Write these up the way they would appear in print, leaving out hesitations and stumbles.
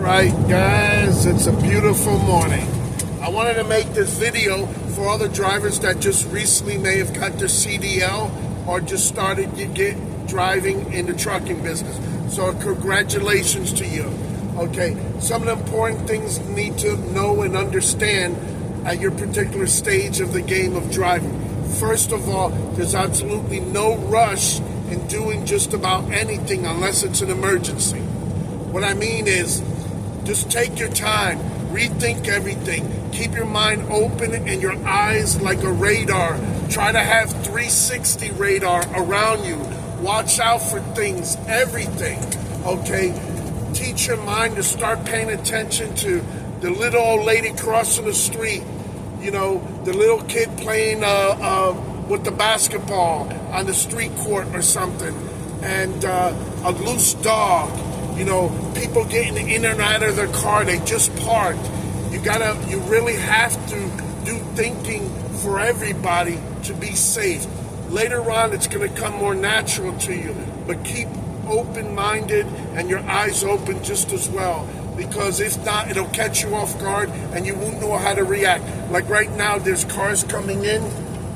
Right, guys, it's a beautiful morning. I wanted to make this video for all the drivers that just recently may have got their CDL or just started to get driving in the trucking business. So congratulations to you. Okay, some of the important things you need to know and understand at your particular stage of the game of driving. First of all, there's absolutely no rush in doing just about anything unless it's an emergency. What I mean is, just take your time, rethink everything, keep your mind open and your eyes like a radar. Try to have 360 radar around you. Watch out for things, everything, okay? Teach your mind to start paying attention to the little old lady crossing the street, you know, the little kid playing with the basketball on the street court or something, and a loose dog. You know, people getting in and out of their car, they just parked. You really have to do thinking for everybody to be safe. Later on, it's going to come more natural to you, but keep open-minded and your eyes open just as well, because if not, it'll catch you off guard and you won't know how to react. Like right now, there's cars coming in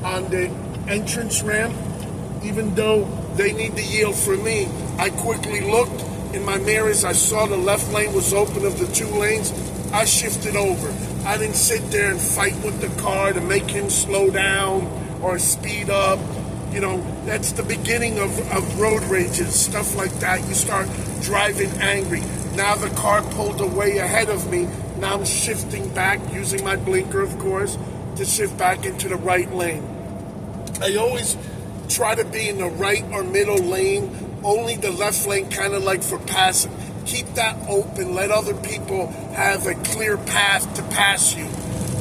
on the entrance ramp. Even though they need to yield for me, I quickly looked in my mirrors. I saw the left lane was open of the two lanes. I shifted over. I didn't sit there and fight with the car to make him slow down or speed up. You know, that's the beginning of road rages, stuff like that. You start driving angry. Now the car pulled away ahead of me. Now I'm shifting back, using my blinker, of course, to shift back into the right lane. I always try to be in the right or middle lane, only the left lane kind of like for passing. Keep that open, let other people have a clear path to pass you.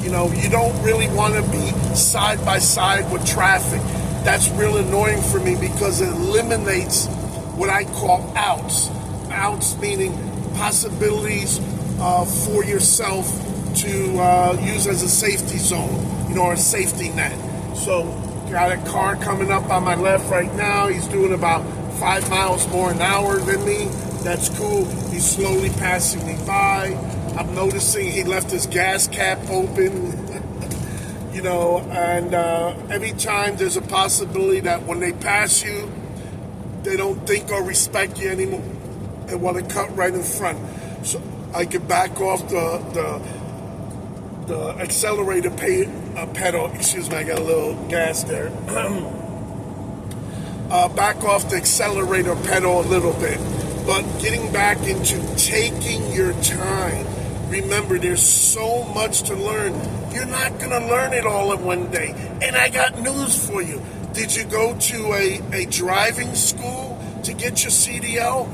You know, you don't really want to be side by side with traffic. That's real annoying for me because it eliminates what I call outs. Outs meaning possibilities for yourself to use as a safety zone, you know, or a safety net. So, got a car coming up on my left right now. He's doing about 5 miles more an hour than me. That's cool. He's slowly passing me by. I'm noticing he left his gas cap open. You know, and every time there's a possibility that when they pass you, they don't think or respect you anymore and want to cut right in front. So I could back off the accelerator pedal. Excuse me, I got a little gas there. Back off the accelerator pedal a little bit. But getting back into taking your time. Remember, there's so much to learn. You're not going to learn it all in one day. And I got news for you. Did you go to a driving school to get your CDL?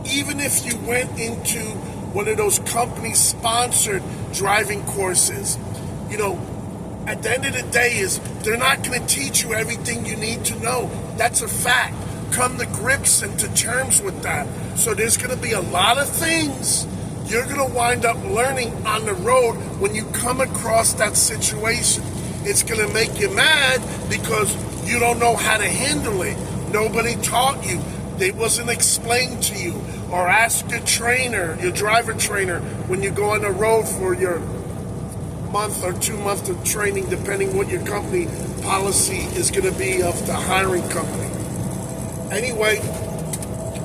Even if you went into one of those company-sponsored driving courses, you know, at the end of the day they're not going to teach you everything you need to know. That's a fact. Come to grips and to terms with that. So there's going to be a lot of things you're going to wind up learning on the road when you come across that situation. It's going to make you mad because you don't know how to handle it. Nobody taught you. It wasn't explained to you. Or ask your trainer, your driver trainer, when you go on the road for your month or 2 months of training, depending what your company policy is going to be of the hiring company. Anyway,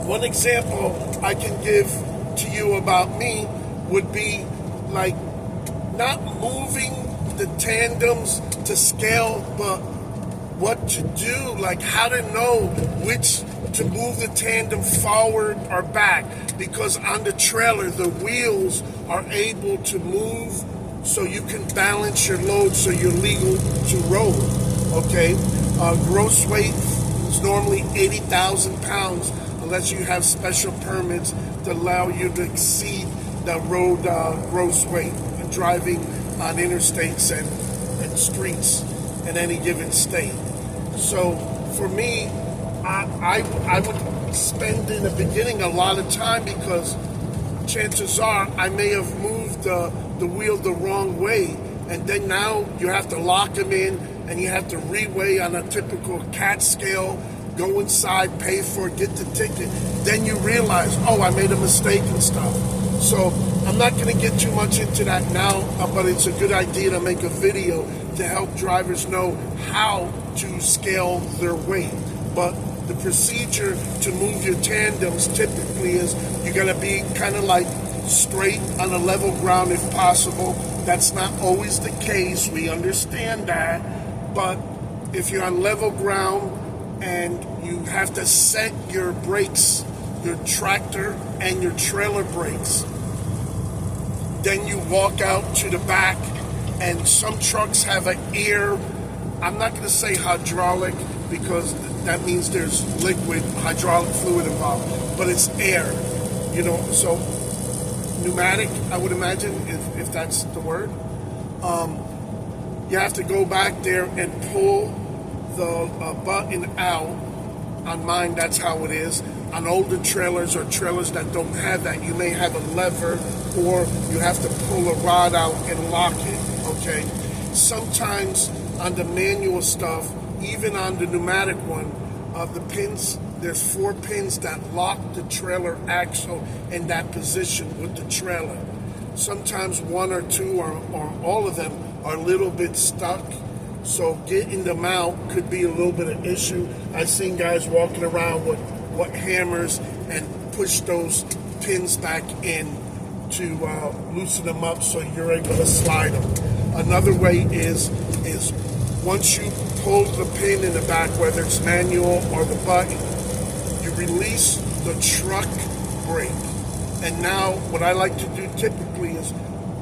one example I can give to you about me would be like not moving the tandems to scale, but what to do, like how to know which to move the tandem forward or back, because on the trailer the wheels are able to move so you can balance your load so you're legal to roll. Okay, gross weight is normally 80,000 pounds unless you have special permits to allow you to exceed the road gross weight when driving on interstates and streets in any given state. So for me, I would spend in the beginning a lot of time because chances are I may have moved the wheel the wrong way, and then now you have to lock them in and you have to reweigh on a typical CAT scale, go inside, pay for it, get the ticket. Then you realize, oh, I made a mistake and stuff. So I'm not going to get too much into that now, but it's a good idea to make a video to help drivers know how to scale their weight. But the procedure to move your tandems typically is you got to be kind of like straight on a level ground if possible. That's not always the case. We understand that. But if you're on level ground and you have to set your brakes, your tractor and your trailer brakes, then you walk out to the back, and some trucks have an air, I'm not going to say hydraulic because that means there's liquid, hydraulic fluid involved, but it's air, so pneumatic, I would imagine, if that's the word. You have to go back there and pull the button out. On mine, that's how it is. On older trailers or trailers that don't have that, you may have a lever or you have to pull a rod out and lock it, okay? Sometimes on the manual stuff, even on the pneumatic one, the pins, there's 4 pins that lock the trailer axle in that position with the trailer. Sometimes 1 or 2 or all of them are a little bit stuck. So getting them out could be a little bit of issue. I've seen guys walking around with hammers and push those pins back in to loosen them up so you're able to slide them. Another way is once you pull the pin in the back, whether it's manual or the button, you release the truck brake. And now what I like to do typically is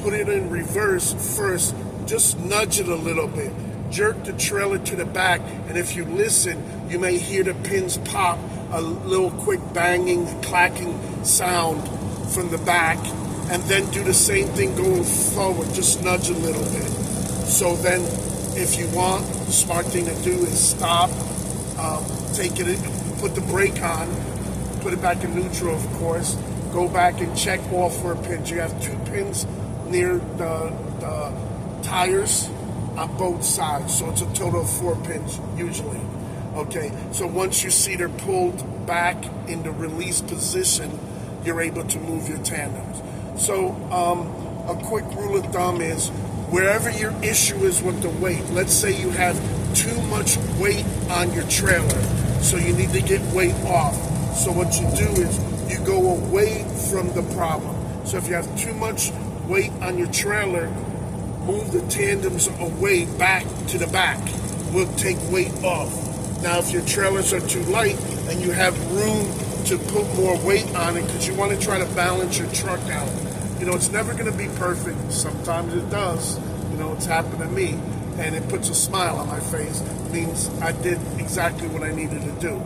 put it in reverse first, just nudge it a little bit. Jerk the trailer to the back, and if you listen, you may hear the pins pop, a little quick banging, clacking sound from the back, and then do the same thing going forward, just nudge a little bit. So then, if you want, the smart thing to do is stop, take it, put the brake on, put it back in neutral, of course, go back and check all 4 pins. You have 2 pins near the tires on both sides, so it's a total of 4 pins usually. Okay, so once you see they're pulled back in the release position, you're able to move your tandems. So a quick rule of thumb is wherever your issue is with the weight, let's say you have too much weight on your trailer, so you need to get weight off. So what you do is you go away from the problem. So if you have too much weight on your trailer, move the tandems away back to the back. We'll take weight off. Now, if your trailers are too light and you have room to put more weight on it because you want to try to balance your truck out, it's never going to be perfect. Sometimes it does. It's happened to me, and it puts a smile on my face. It means I did exactly what I needed to do.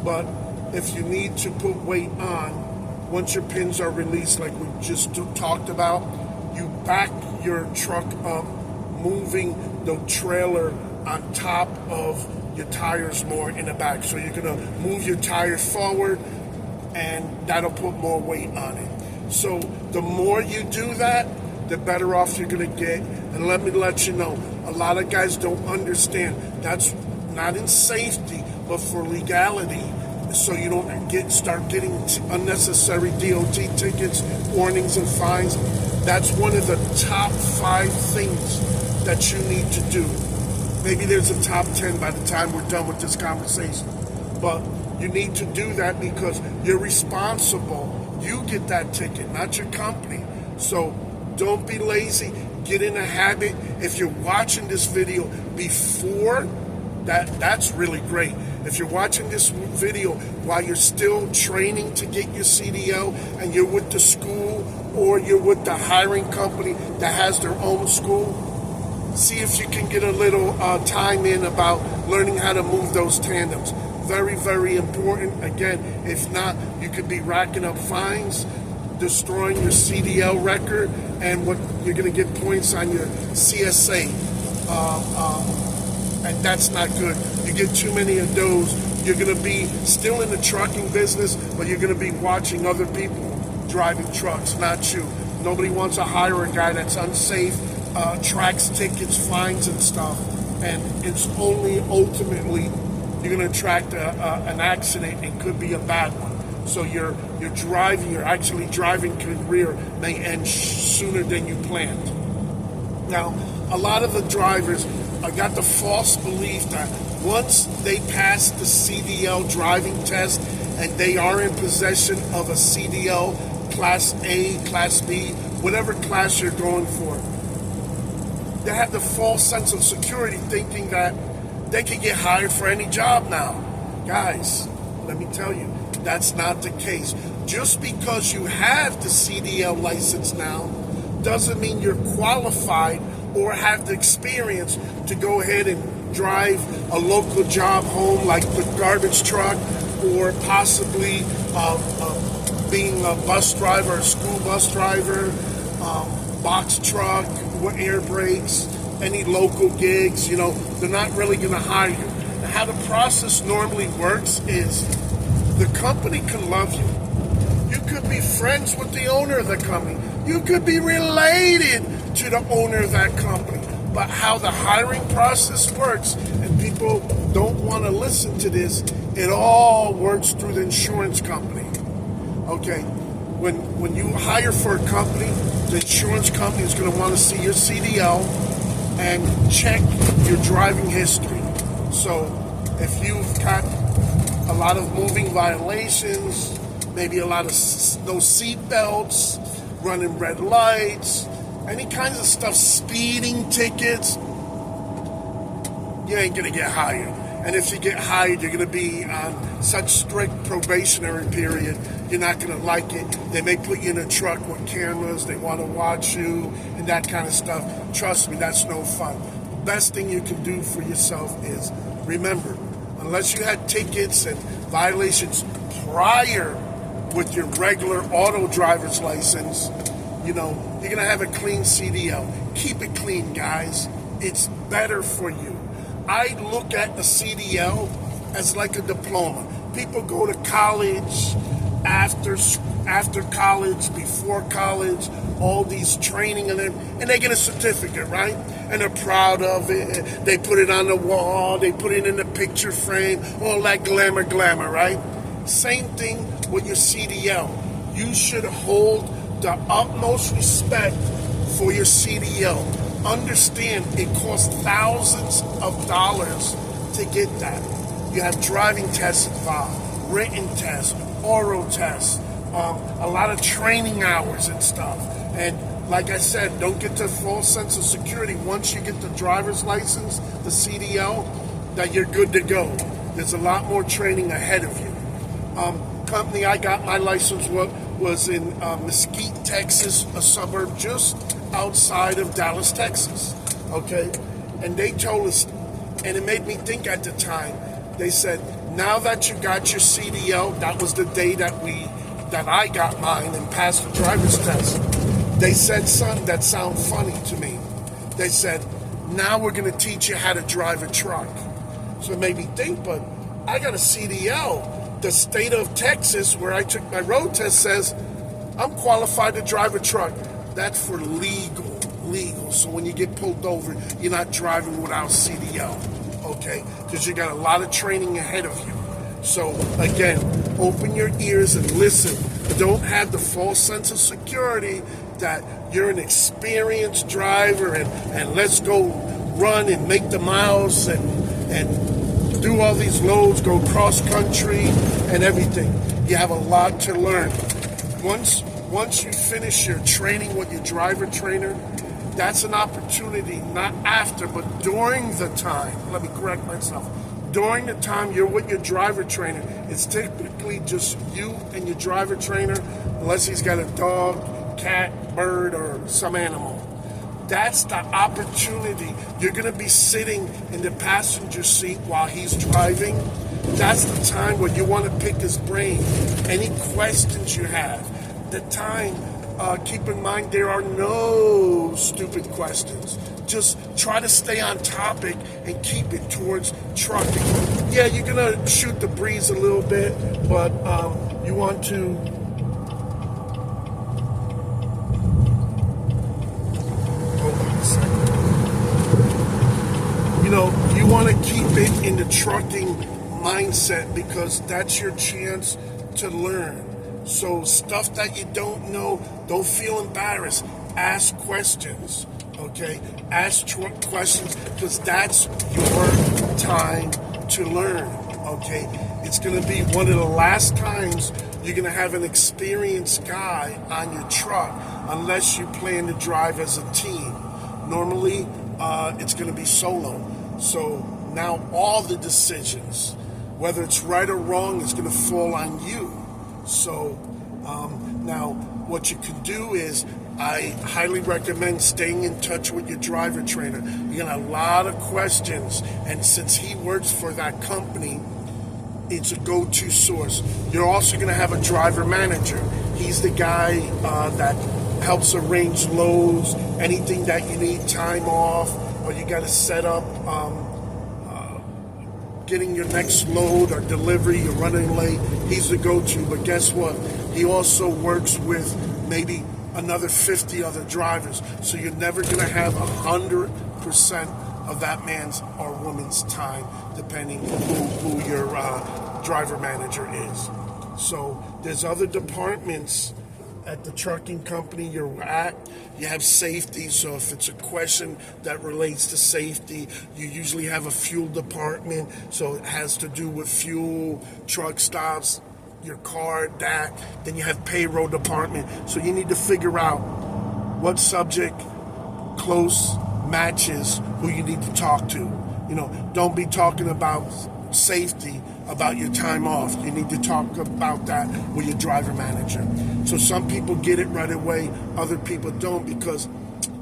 But if you need to put weight on, once your pins are released, like we just talked about, you back your truck up, moving the trailer on top of your tires more in the back. So you're gonna move your tires forward, and that'll put more weight on it. So the more you do that, the better off you're gonna get. And let me let you know, a lot of guys don't understand. That's not in safety, but for legality. So you don't start getting unnecessary DOT tickets, warnings, and fines. That's one of the top 5 things that you need to do. Maybe there's a top 10 by the time we're done with this conversation. But you need to do that because you're responsible. You get that ticket, not your company. So don't be lazy. Get in a habit. If you're watching this video before, that's really great. If you're watching this video while you're still training to get your CDL and you're with the school or you're with the hiring company that has their own school, see if you can get a little time in about learning how to move those tandems. Very, very important. Again, if not, you could be racking up fines, destroying your CDL record, and what you're going to get points on your CSA. And that's not good. You get too many of those, you're going to be still in the trucking business, but you're going to be watching other people driving trucks, not you. Nobody wants to hire a guy that's unsafe, tracks tickets, fines, and stuff. And it's only ultimately you're going to attract an accident. It could be a bad one. So you're your actually driving career may end sooner than you planned. Now, a lot of the drivers got the false belief that once they pass the CDL driving test and they are in possession of a CDL Class A, Class B, whatever class you're going for, they have the false sense of security thinking that they can get hired for any job now. Guys, let me tell you, that's not the case. Just because you have the CDL license now doesn't mean you're qualified or have the experience to go ahead and drive a local job home like the garbage truck, or possibly being a bus driver, a school bus driver, box truck, air brakes, any local gigs. They're not really going to hire you. And how the process normally works is the company can love you. You could be friends with the owner of the company. You could be related to the owner of that company. But how the hiring process works, and people don't want to listen to this, it all works through the insurance company. Okay, when you hire for a company, the insurance company is going to want to see your CDL and check your driving history. So if you've got a lot of moving violations, maybe a lot of no seat belts, running red lights, any kinds of stuff, speeding tickets, you ain't gonna get hired. And if you get hired, you're gonna be on such strict probationary period, you're not gonna like it. They may put you in a truck with cameras, they wanna watch you, and that kind of stuff. Trust me, that's no fun. The best thing you can do for yourself is, remember, unless you had tickets and violations prior with your regular auto driver's license, you're going to have a clean CDL. Keep it clean, guys. It's better for you. I look at the CDL as like a diploma. People go to college, after college, before college, all these training and they get a certificate, right? And they're proud of it. They put it on the wall. They put it in the picture frame. All that glamour, right? Same thing with your CDL. You should hold the utmost respect for your CDL. Understand it costs thousands of dollars to get that. You have driving tests involved, written tests, oral tests, a lot of training hours and stuff. And like I said, don't get the false sense of security. Once you get the driver's license, the CDL, that you're good to go. There's a lot more training ahead of you. Company I got my license was in Mesquite, Texas, a suburb just outside of Dallas, Texas. Okay, and they told us, and it made me think at the time. They said, now that you got your CDL, that was the day that I got mine and passed the driver's test. They said something that sounded funny to me. They said, now we're going to teach you how to drive a truck. So it made me think, but I got a CDL. The state of Texas, where I took my road test, says I'm qualified to drive a truck. That's for legal. So when you get pulled over, you're not driving without CDL, okay? Because you got a lot of training ahead of you. So again, open your ears and listen. Don't have the false sense of security that you're an experienced driver and let's go run and make the miles and do all these loads, go cross country and everything. You have a lot to learn. Once you finish your training with your driver trainer, that's an opportunity, not after, but during the time. Let me correct myself. During the time you're with your driver trainer, it's typically just you and your driver trainer, unless he's got a dog, cat, bird, or some animal. That's the opportunity. You're going to be sitting in the passenger seat while he's driving. That's the time where you want to pick his brain. Any questions you have. The time, keep in mind, there are no stupid questions. Just try to stay on topic and keep it towards trucking. Yeah, you're going to shoot the breeze a little bit, but you want to... You want to keep it in the trucking mindset because that's your chance to learn. So stuff that you don't know, don't feel embarrassed. Ask questions, okay? Ask questions, because that's your time to learn, okay? It's going to be one of the last times you're going to have an experienced guy on your truck unless you plan to drive as a team. Normally, it's going to be solo. So now all the decisions, whether it's right or wrong, is going to fall on you. So now what you can do is, I highly recommend staying in touch with your driver trainer. You're going to have a lot of questions, and since he works for that company, it's a go-to source. You're also going to have a driver manager. He's the guy that helps arrange loads, anything that you need time off, or you got to set up getting your next load or delivery, you're running late. He's the go-to, but guess what? He also works with maybe another 50 other drivers, so you're never going to have 100% of that man's or woman's time, depending who your driver manager is. So there's other departments at the trucking company you're at. You have safety, so if it's a question that relates to safety, you usually have a fuel department, so it has to do with fuel, truck stops, your car, that. Then you have payroll department, so you need to figure out what subject close matches who you need to talk to. You know, don't be talking about safety, about your time off. You need to talk about that with your driver manager. So some people get it right away, other people don't, because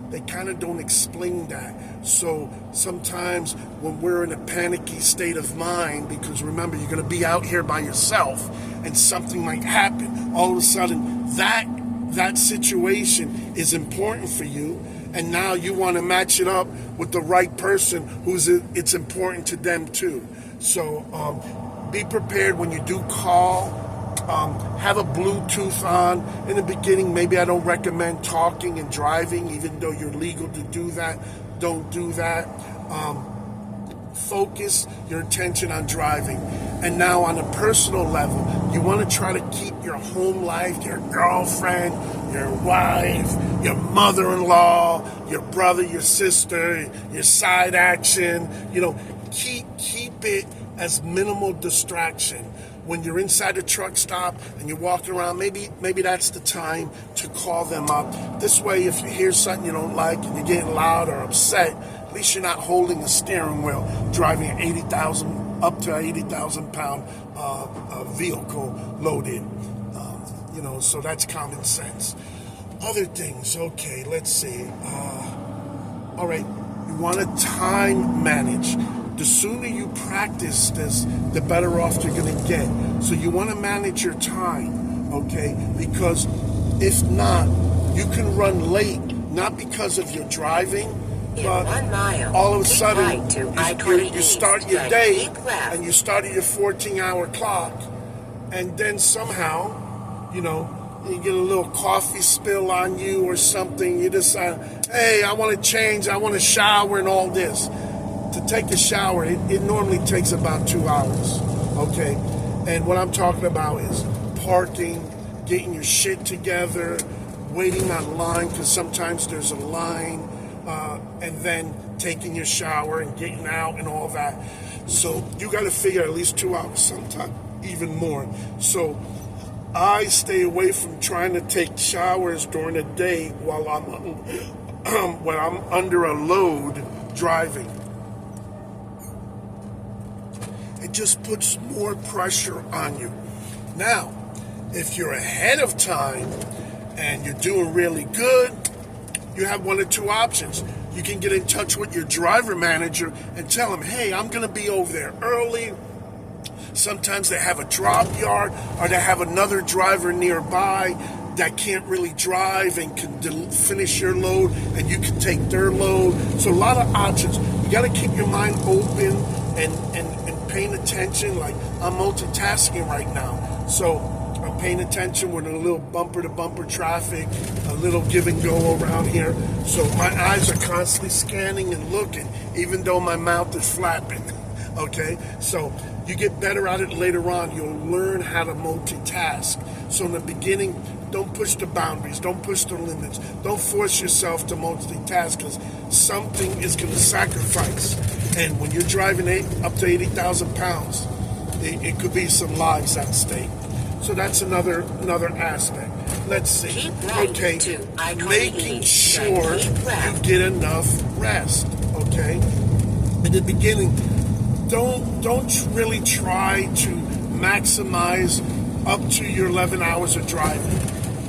they kind of don't explain that. So sometimes when we're in a panicky state of mind, because remember, you're going to be out here by yourself and something might happen, all of a sudden that situation is important for you, and now you want to match it up with the right person it's important to them too. So be prepared when you do call. Have a Bluetooth on. In the beginning, maybe I don't recommend talking and driving, even though you're legal to do that. Don't do that. Focus your attention on driving. And now on a personal level, you want to try to keep your home life, your girlfriend, your wife, your mother-in-law, your brother, your sister, your side action, keep it as minimal distraction. When you're inside a truck stop and you're walking around, maybe that's the time to call them up. This way, if you hear something you don't like and you're getting loud or upset, at least you're not holding the steering wheel, driving an 80,000 up to 80,000 pound vehicle loaded. So that's common sense. Other things, okay, let's see. All right, you want to time manage. The sooner you practice this, the better off you're going to get. So you want to manage your time, okay? Because if not, you can run late, not because of your driving, but 1 mile, all of a sudden right you start your day and you start at your 14-hour clock, and then somehow, you get a little coffee spill on you or something. You decide, hey, I want to change, I want to shower and all this. To take a shower, it normally takes about 2 hours, okay? And what I'm talking about is parking, getting your shit together, waiting on line, because sometimes there's a line, and then taking your shower and getting out and all that. So you got to figure at least 2 hours, sometimes even more. So I stay away from trying to take showers during the day while I'm under a load driving. It just puts more pressure on you. Now, if you're ahead of time and you're doing really good, you have one or two options. You can get in touch with your driver manager and tell him, hey, I'm going to be over there early. Sometimes they have a drop yard, or they have another driver nearby that can't really drive and can finish your load, and you can take their load. So a lot of options. You got to keep your mind open and paying attention. Like, I'm multitasking right now, so I'm paying attention with a little bumper-to-bumper traffic, a little give and go around here. So my eyes are constantly scanning and looking, even though my mouth is flapping. Okay, so You get better at it later on. You'll learn how to multitask. So in the beginning, don't push the boundaries. Don't push the limits. Don't force yourself to multitask, because something is going to sacrifice. And when you're driving up to 80,000 pounds, it could be some lives at stake. So that's another aspect. Let's see. Okay, making sure you get enough rest. Okay, in the beginning, don't really try to maximize up to your 11 hours of driving.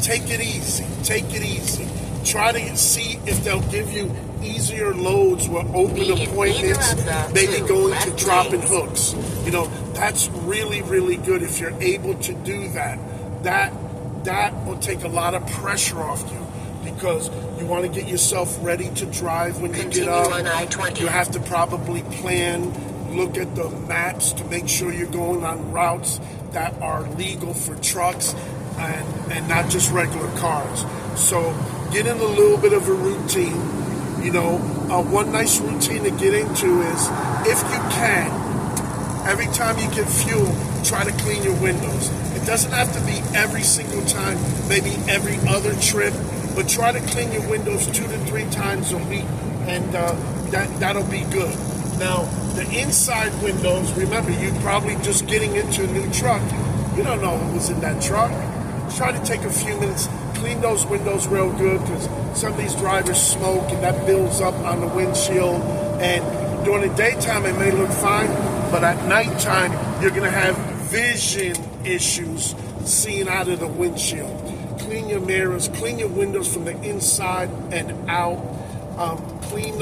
Take it easy. Take it easy. Try to see if they'll give you easier loads with open appointments, maybe going to dropping hooks. You know, that's really, really good if you're able to do that. That will take a lot of pressure off you, because you want to get yourself ready to drive when you get up. You have to probably plan, look at the maps to make sure you're going on routes that are legal for trucks and not just regular cars. So get in a little bit of a routine. You know, one nice routine to get into is, if you can, every time you get fuel, try to clean your windows. It doesn't have to be every single time, maybe every other trip, but try to clean your windows 2 to 3 times a week, and that'll be good. Now, the inside windows, remember, you're probably just getting into a new truck. You don't know who was in that truck. Try to take a few minutes, clean those windows real good, because some of these drivers smoke and that builds up on the windshield. And during the daytime it may look fine, but at nighttime you're going to have vision issues seeing out of the windshield. Clean your mirrors, clean your windows from the inside and out. Clean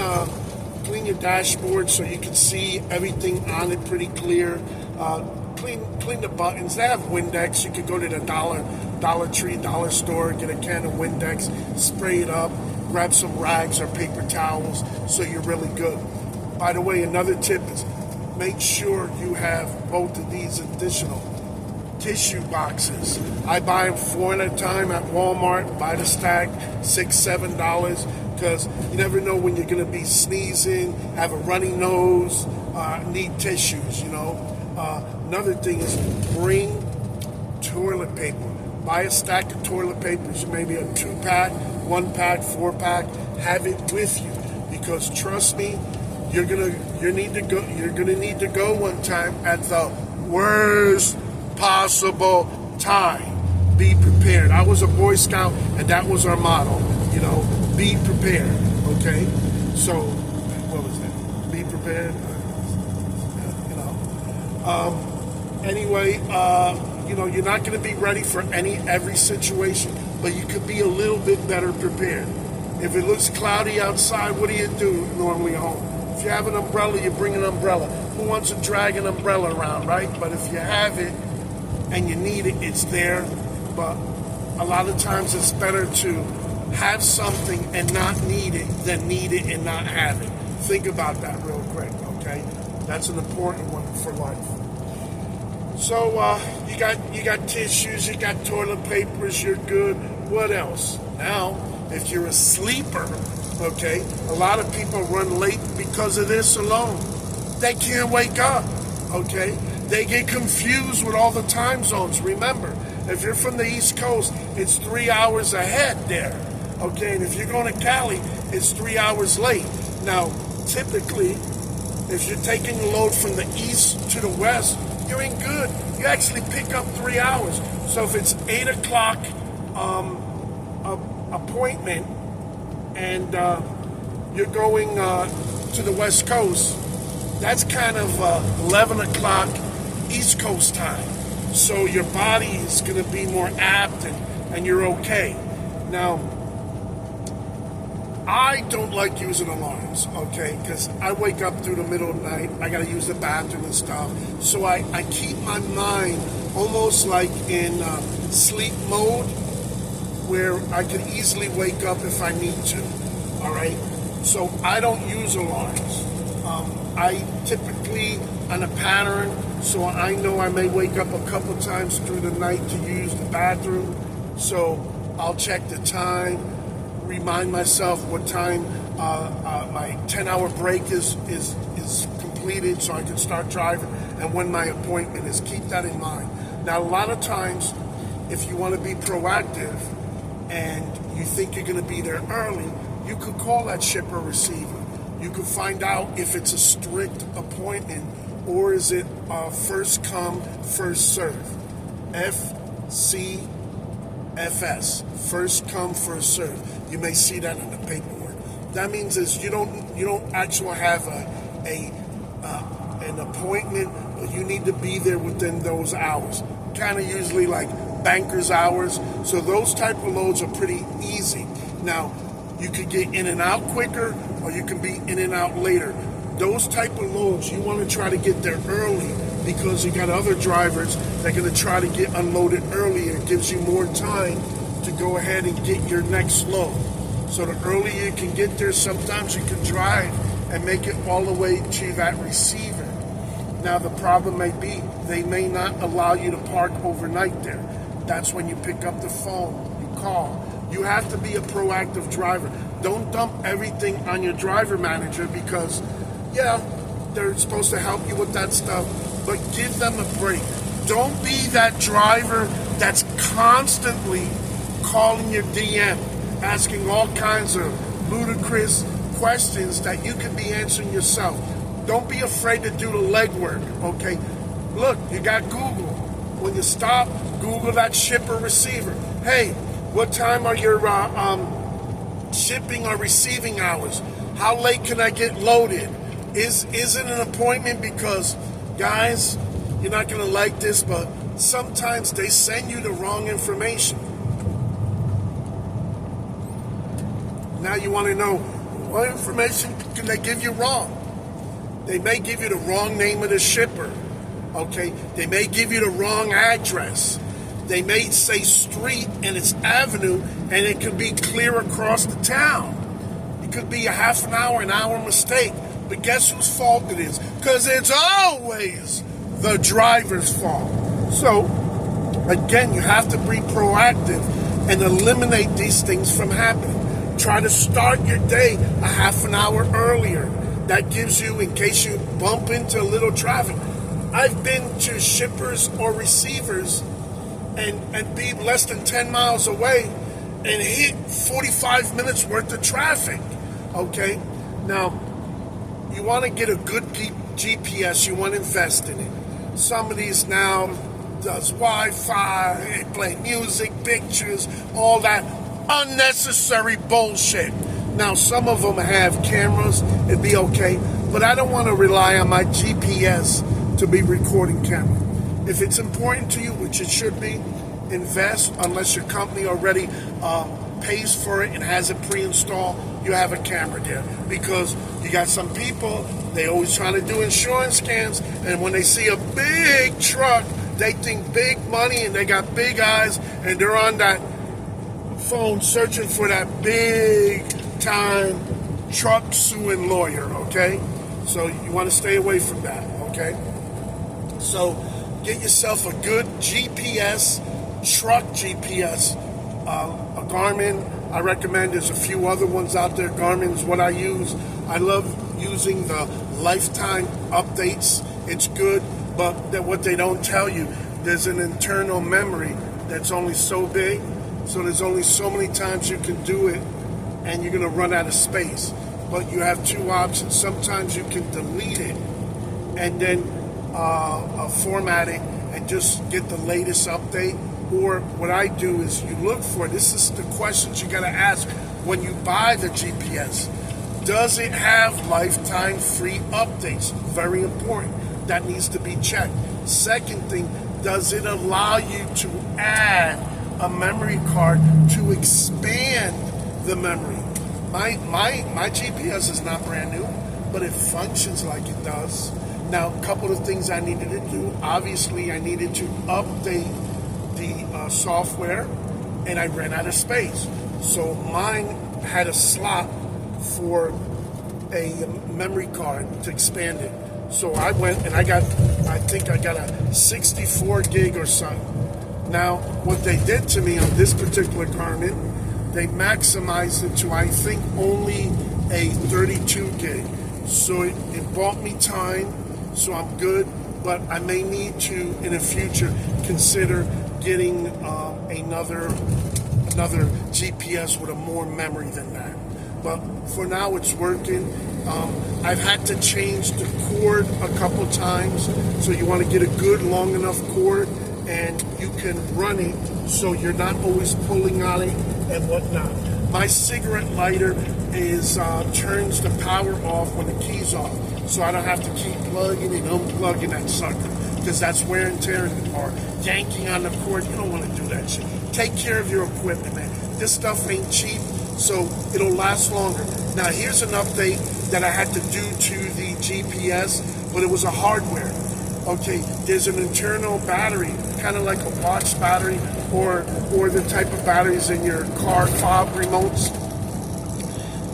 your dashboard so you can see everything on it pretty clear. Clean the buttons. They have Windex. You could go to the Dollar Tree, dollar store, get a can of Windex, spray it up, grab some rags or paper towels so you're really good. By the way, another tip is make sure you have both of these additional tissue boxes. I buy them 4 at a time at Walmart, buy the stack, $6-7, because you never know when you're going to be sneezing, have a runny nose, need tissues, you know. Another thing is bring toilet paper. Buy a stack of toilet papers, maybe a 2-pack, 1-pack, 4-pack. Have it with you, because trust me, you're gonna need to go one time at the worst possible time. Be prepared. I was a Boy Scout, and that was our motto. You know, be prepared. Okay. So, what was that? Be prepared. You know. Anyway. You know, you're not going to be ready for every situation, but you could be a little bit better prepared. If it looks cloudy outside, what do you do normally home? If you have an umbrella, you bring an umbrella. Who wants to drag an umbrella around, right? But if you have it and you need it, it's there. But a lot of times it's better to have something and not need it than need it and not have it. Think about that real quick, okay? That's an important one for life. So you got tissues, you got toilet papers, you're good. What else? Now, if you're a sleeper, okay, a lot of people run late because of this alone. They can't wake up, okay? They get confused with all the time zones. Remember, if you're from the East Coast, it's 3 hours ahead there, okay? And if you're going to Cali, it's 3 hours late. Now, typically, if you're taking the load from the east to the west, you're in good. You actually pick up 3 hours. So if it's 8 o'clock appointment and you're going to the West Coast, that's kind of 11 o'clock East Coast time. So your body is going to be more apt and you're okay. Now, I don't like using alarms, okay, because I wake up through the middle of the night, I got to use the bathroom and stuff, so I keep my mind almost like in sleep mode, where I could easily wake up if I need to, all right? So I don't use alarms. I typically on a pattern, so I know I may wake up a couple times through the night to use the bathroom, so I'll check the time, remind myself what time my 10-hour break is completed so I can start driving and when my appointment is. Keep that in mind. Now, a lot of times, if you want to be proactive and you think you're going to be there early, you could call that shipper receiver. You could find out if it's a strict appointment or is it first come, first serve. FCFS, first come, first serve. You may see that in the paperwork. That means is you don't actually have an appointment, but you need to be there within those hours. Kind of usually like banker's hours. So those type of loads are pretty easy. Now, you could get in and out quicker, or you can be in and out later. Those type of loads, you want to try to get there early because you got other drivers that are going to try to get unloaded earlier. It gives you more time to go ahead and get your next load. So the earlier you can get there, sometimes you can drive and make it all the way to that receiver. Now the problem may be they may not allow you to park overnight there. That's when you pick up the phone, you call. You have to be a proactive driver. Don't dump everything on your driver manager because, yeah, they're supposed to help you with that stuff, but give them a break. Don't be that driver that's constantly calling your DM, asking all kinds of ludicrous questions that you could be answering yourself. Don't be afraid to do the legwork, okay? Look, you got Google. When you stop, Google that shipper receiver. Hey, what time are your shipping or receiving hours? How late can I get loaded? Is it an appointment? Because, guys, you're not going to like this, but sometimes they send you the wrong information. Now you want to know, what information can they give you wrong? They may give you the wrong name of the shipper, okay? They may give you the wrong address. They may say street and it's avenue, and it could be clear across the town. It could be a half an hour mistake. But guess whose fault it is? Because it's always the driver's fault. So, again, you have to be proactive and eliminate these things from happening. Try to start your day a half an hour earlier. That gives you, in case you bump into a little traffic. I've been to shippers or receivers and be less than 10 miles away and hit 45 minutes worth of traffic, okay? Now, you want to get a good GPS, you want to invest in it. Some of these now does Wi-Fi, play music, pictures, all that unnecessary bullshit. Now, some of them have cameras, it'd be okay, but I don't want to rely on my GPS to be recording camera. If it's important to you, which it should be, invest, unless your company already pays for it and has it pre-installed, you have a camera there. Because you got some people, they always trying to do insurance scans, and when they see a big truck, they think big money and they got big eyes, and they're on that phone searching for that big time truck suing lawyer, okay? So you want to stay away from that, okay? So get yourself a good GPS, truck GPS, a Garmin. I recommend, there's a few other ones out there. Garmin's what I use. I love using the lifetime updates. It's good, but what they don't tell you, there's an internal memory that's only so big, so there's only so many times you can do it, and you're going to run out of space. But you have two options. Sometimes you can delete it and then format it and just get the latest update. Or what I do is you look for, this is the questions you got to ask when you buy the GPS. Does it have lifetime free updates? Very important. That needs to be checked. Second thing, does it allow you to add a memory card to expand the memory? My GPS is not brand new, but it functions like it does. Now, a couple of things I needed to do. Obviously, I needed to update the software, and I ran out of space. So mine had a slot for a memory card to expand it. So I went and I think I got a 64 gig or something. Now, what they did to me on this particular Garmin, they maximized it to, I think, only a 32 gig. So it bought me time, so I'm good, but I may need to, in the future, consider getting another GPS with a more memory than that. But for now, it's working. I've had to change the cord a couple times, so you want to get a good long enough cord, and you can run it so you're not always pulling on it and whatnot. My cigarette lighter turns the power off when the key's off, so I don't have to keep plugging and unplugging that sucker, because that's wear and tear in the car. Yanking on the cord, you don't want to do that shit. Take care of your equipment, man. This stuff ain't cheap, so it'll last longer. Now, here's an update that I had to do to the GPS, but it was a hardware. Okay, there's an internal battery, kind of like a watch battery, or the type of batteries in your car fob remotes,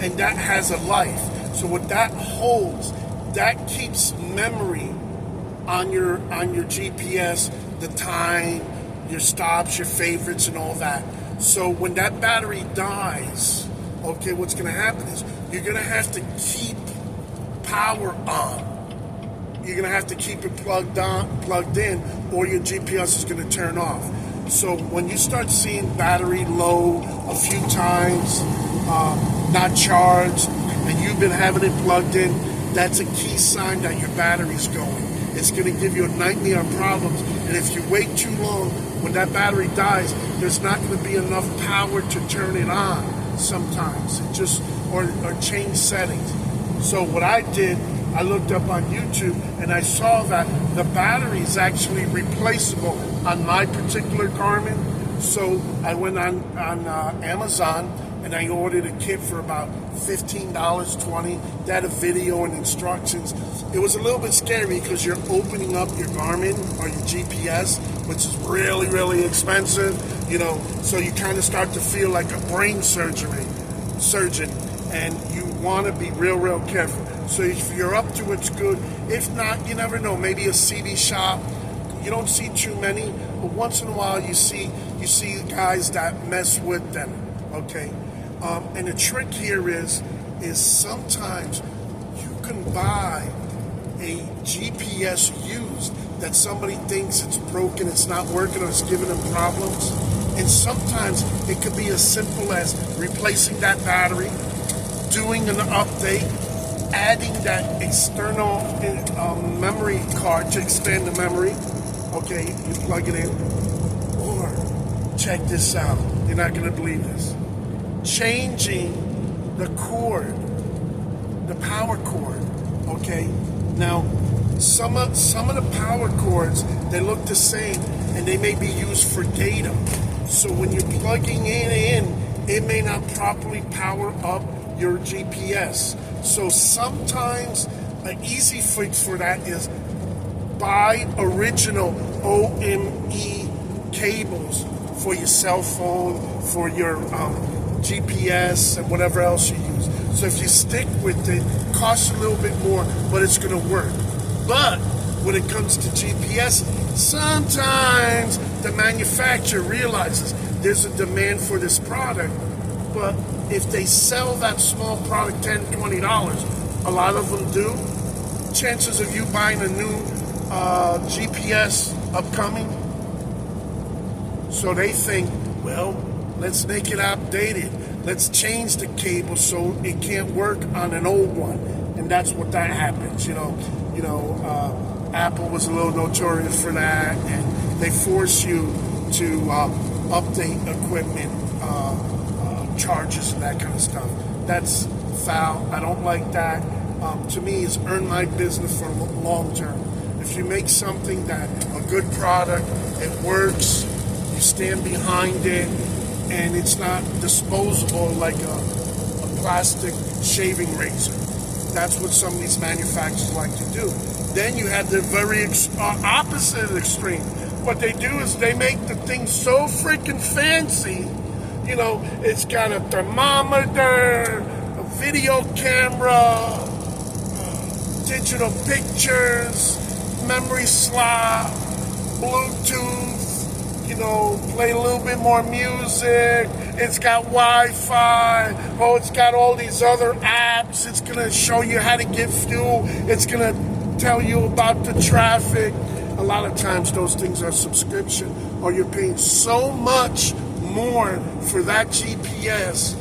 and that has a life. So what that holds, that keeps memory on your GPS, the time, your stops, your favorites, and all that. So when that battery dies, okay, what's going to happen is you're going to have to keep power on. You're going to have to keep it plugged in, or your GPS is going to turn off. So when you start seeing battery low a few times, not charged, and you've been having it plugged in, that's a key sign that your battery's going. It's going to give you a nightmare of problems. And if you wait too long, when that battery dies, there's not going to be enough power to turn it on sometimes. Or change settings. So what I did, I looked up on YouTube and I saw that the battery is actually replaceable on my particular Garmin. So I went on Amazon and I ordered a kit for about $15, $20. They had a video and instructions. It was a little bit scary because you're opening up your Garmin or your GPS, which is really, really expensive, so you kind of start to feel like a brain surgeon, and you want to be real, real careful. So if you're up to it's good. If not, you never know. Maybe a CD shop. You don't see too many, but once in a while you see guys that mess with them. Okay, and the trick here is sometimes you can buy a GPS used that somebody thinks it's broken, it's not working, or it's giving them problems. And sometimes it could be as simple as replacing that battery, doing an update, adding that external memory card to expand the memory. Okay, you plug it in. Or, check this out, you're not going to believe this. Changing the cord, the power cord, okay? Now, some of the power cords, they look the same, and they may be used for data. So when you're plugging it in, it may not properly power up your GPS. So sometimes an easy fix for that is buy original OME cables for your cell phone, for your GPS, and whatever else you use. So if you stick with it, it costs a little bit more, but it's going to work. But when it comes to GPS, sometimes the manufacturer realizes there's a demand for this product, but if they sell that small product $10, $20, a lot of them do, chances of you buying a new GPS upcoming, so they think, well, let's make it outdated. Let's change the cable so it can't work on an old one. And that's what that happens, Apple was a little notorious for that, and they force you to update equipment, charges and that kind of stuff. That's foul. I don't like that. To me, it's earn my business for long term. If you make something that a good product, it works, you stand behind it, and it's not disposable like a plastic shaving razor. That's what some of these manufacturers like to do. Then you have the very opposite extreme. What they do is they make the thing so freaking fancy. It's got a thermometer, a video camera, digital pictures, memory slot, Bluetooth, play a little bit more music. It's got Wi-Fi. Oh, it's got all these other apps. It's going to show you how to get fuel. It's going to tell you about the traffic. A lot of times those things are subscription, or you're paying so much more for that GPS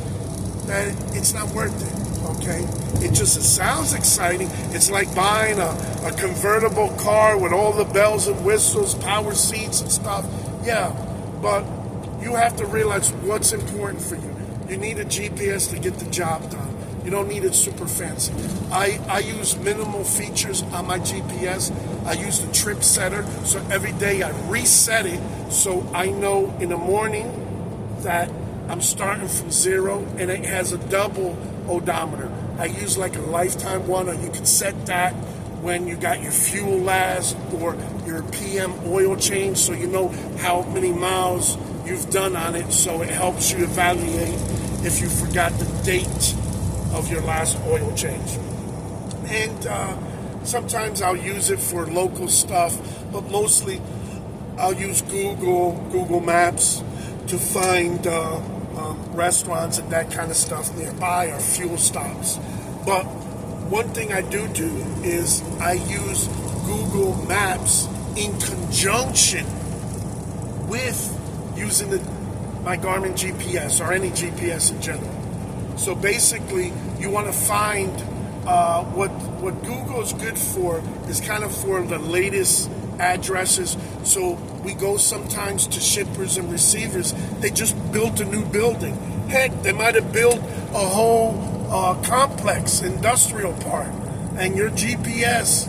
that it's not worth it, okay? It sounds exciting. It's like buying a convertible car with all the bells and whistles, power seats and stuff. Yeah, but you have to realize what's important for you. You need a GPS to get the job done. You don't need it super fancy. I use minimal features on my GPS. I use the trip setter, so every day I reset it so I know in the morning that I'm starting from 0, and it has a double odometer. I use like a lifetime one, or you can set that when you got your fuel last or your PM oil change, so you know how many miles you've done on it, so it helps you evaluate if you forgot the date of your last oil change. And sometimes I'll use it for local stuff, but mostly I'll use Google Maps to find restaurants and that kind of stuff nearby, or fuel stops. But one thing I do is I use Google Maps in conjunction with using my Garmin GPS, or any GPS in general. So basically, you want to find what Google is good for is kind of for the latest addresses. So we go sometimes to shippers and receivers. They just built a new building. Heck, they might have built a whole complex, industrial park, and your GPS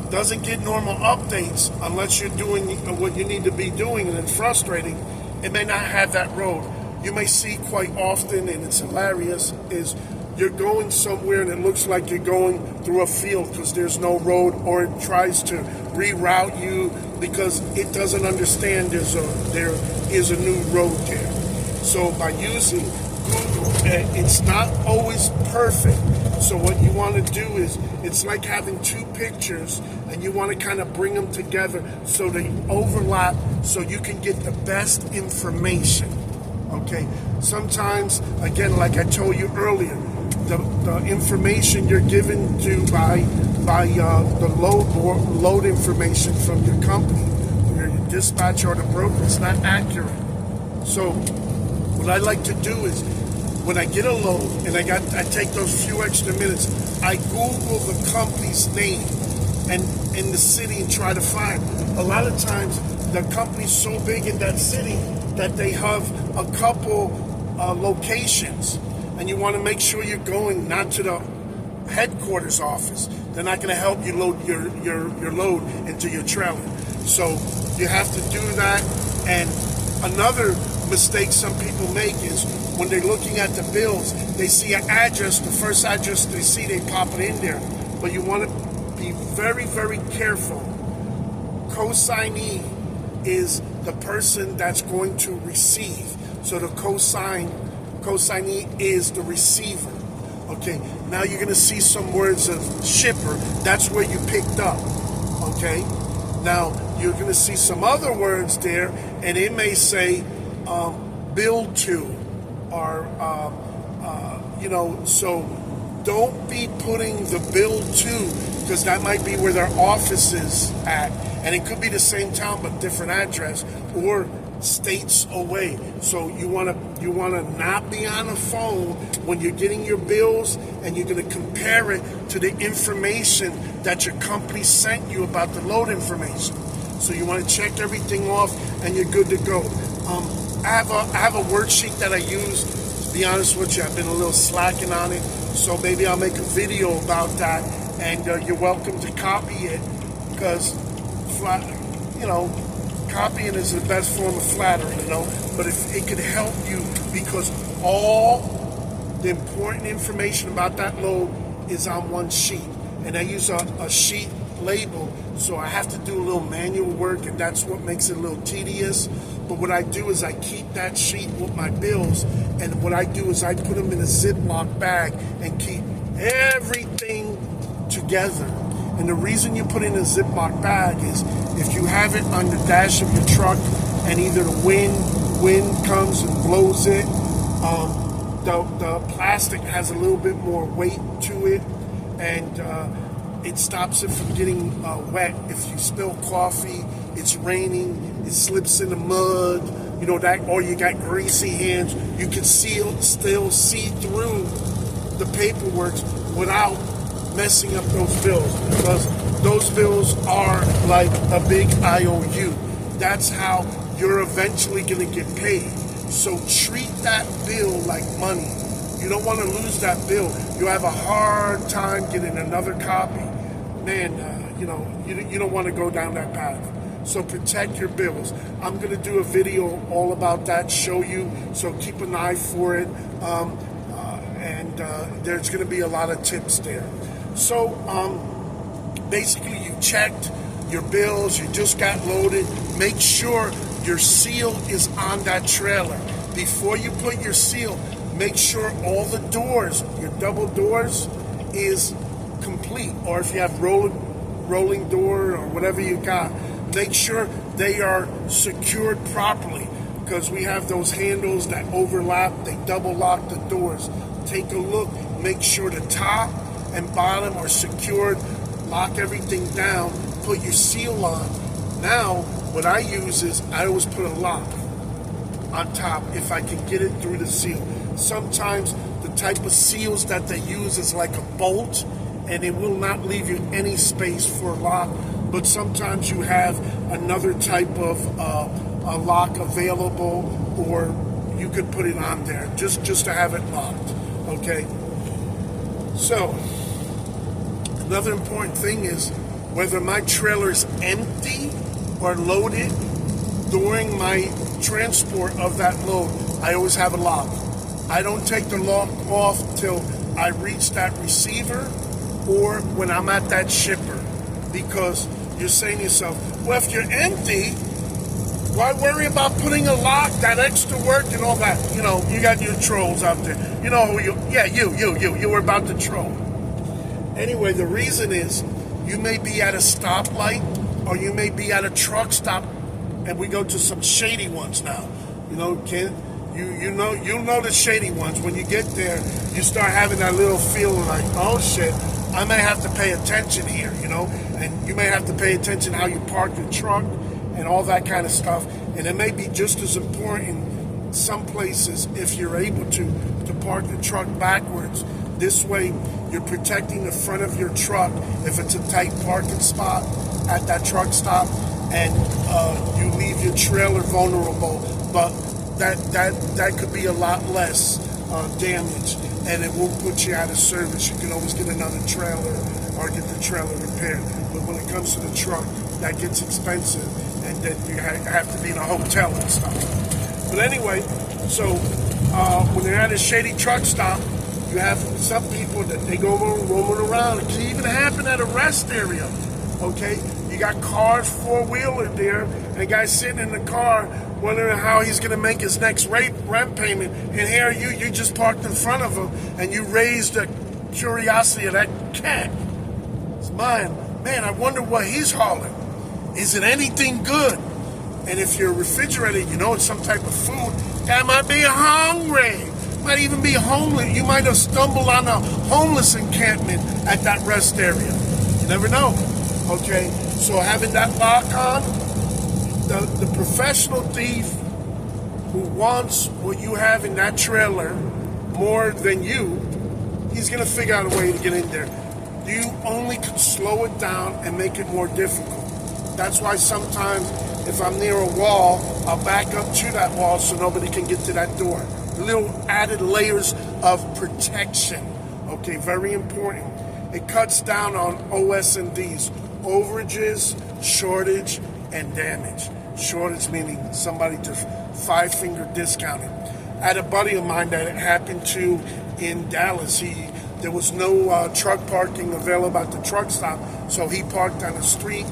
doesn't get normal updates unless you're doing what you need to be doing, and it's frustrating. It may not have that road. You may see quite often, and it's hilarious, is you're going somewhere and it looks like you're going through a field because there's no road, or it tries to reroute you because it doesn't understand there is a new road there. So by using Google, it's not always perfect. So what you want to do is, it's like having two pictures, and you want to kind of bring them together so they overlap, so you can get the best information. Okay, sometimes, again, like I told you earlier, the information you're given to by the load information from your company, or your dispatch or the broker, it's not accurate. So what I like to do is, when I get a load and I take those few extra minutes, I Google the company's name and in the city and try to find. A lot of times the company's so big in that city that they have a couple locations, and you want to make sure you're going not to the headquarters office. They're not going to help you load your load into your trailer. So you have to do that. And another mistake some people make is, when they're looking at the bills, they see an address, the first address they see, they pop it in there. But you want to be very, very careful. Consignee is the person that's going to receive. So the consignee is the receiver. Okay, now you're going to see some words of shipper. That's where you picked up. Okay, now you're going to see some other words there, and it may say billed to, or so don't be putting the bill to, because that might be where their office is at, and it could be the same town but different address, or states away. So you want to not be on the phone when you're getting your bills, and you're going to compare it to the information that your company sent you about the load information. So you want to check everything off, and you're good to go. I have a worksheet that I use. To be honest with you, I've been a little slacking on it, so maybe I'll make a video about that, and you're welcome to copy it, because copying is the best form of flattery, but if it could help you, because all the important information about that load is on one sheet, and I use a sheet label, so I have to do a little manual work, and that's what makes it a little tedious. But what I do is I keep that sheet with my bills, and what I do is I put them in a Ziploc bag and keep everything together. And the reason you put it in a Ziploc bag is if you have it on the dash of your truck and either the wind comes and blows it, the plastic has a little bit more weight to it, and it stops it from getting wet. If you spill coffee, it's raining, it slips in the mud, you know that, or you got greasy hands, you can still see through the paperwork without messing up those bills, because those bills are like a big IOU. That's how you're eventually going to get paid. So treat that bill like money. You don't want to lose that bill. You have a hard time getting another copy. Man, you don't want to go down that path. So protect your bills. I'm going to do a video all about that, show you, so keep an eye for it. And there's going to be a lot of tips there. So basically you checked your bills, you just got loaded. Make sure your seal is on that trailer. Before you put your seal, make sure all the doors, your double doors, is complete. Or if you have rolling door or whatever you got, make sure they are secured properly, because we have those handles that overlap, they double lock the doors. Take a look, make sure the top and bottom are secured, lock everything down, put your seal on. Now, what I use is I always put a lock on top if I can get it through the seal. Sometimes the type of seals that they use is like a bolt, and it will not leave you any space for a lock. But sometimes you have another type of a lock available, or you could put it on there just to have it locked. Okay. So another important thing is whether my trailer is empty or loaded, during my transport of that load, I always have a lock. I don't take the lock off till I reach that receiver or when I'm at that shipper, because you're saying to yourself, well, if you're empty, why worry about putting a lock, that extra work and all that? You know, you got your trolls out there. You know who you, yeah, you were about to troll. Anyway, the reason is you may be at a stoplight or you may be at a truck stop, and we go to some shady ones now. You know, Ken, you'll know the shady ones. When you get there, you start having that little feeling like, oh shit, I may have to pay attention here, you know, and you may have to pay attention how you park your truck and all that kind of stuff. And it may be just as important some places, if you're able to park the truck backwards. This way, you're protecting the front of your truck if it's a tight parking spot at that truck stop, and you leave your trailer vulnerable. But that could be a lot less damage, and it won't put you out of service. You can always get another trailer or get the trailer repaired. But when it comes to the truck, that gets expensive, and then you have to be in a hotel and stuff. But anyway, so when they're at a shady truck stop, you have some people that they go roaming around. It can even happen at a rest area, okay? You got cars, four-wheeler there, and a guy sitting in the car wondering how he's going to make his next rent payment. And here you just parked in front of him, and you raised the curiosity of that cat. It's mine. Man, I wonder what he's hauling. Is it anything good? And if you're refrigerated, you know it's some type of food, guy might be hungry. Might even be homeless. You might have stumbled on a homeless encampment at that rest area. You never know. Okay, so having that lock on, the professional thief who wants what you have in that trailer more than you, he's going to figure out a way to get in there. You only can slow it down and make it more difficult. That's why sometimes if I'm near a wall, I'll back up to that wall so nobody can get to that door. Little added layers of protection. Okay, very important. It cuts down on OS&Ds, overages, shortage, and damage. Shortage meaning somebody just five-finger discounted. I had a buddy of mine that it happened to in Dallas. There was no truck parking available at the truck stop, so he parked on the street,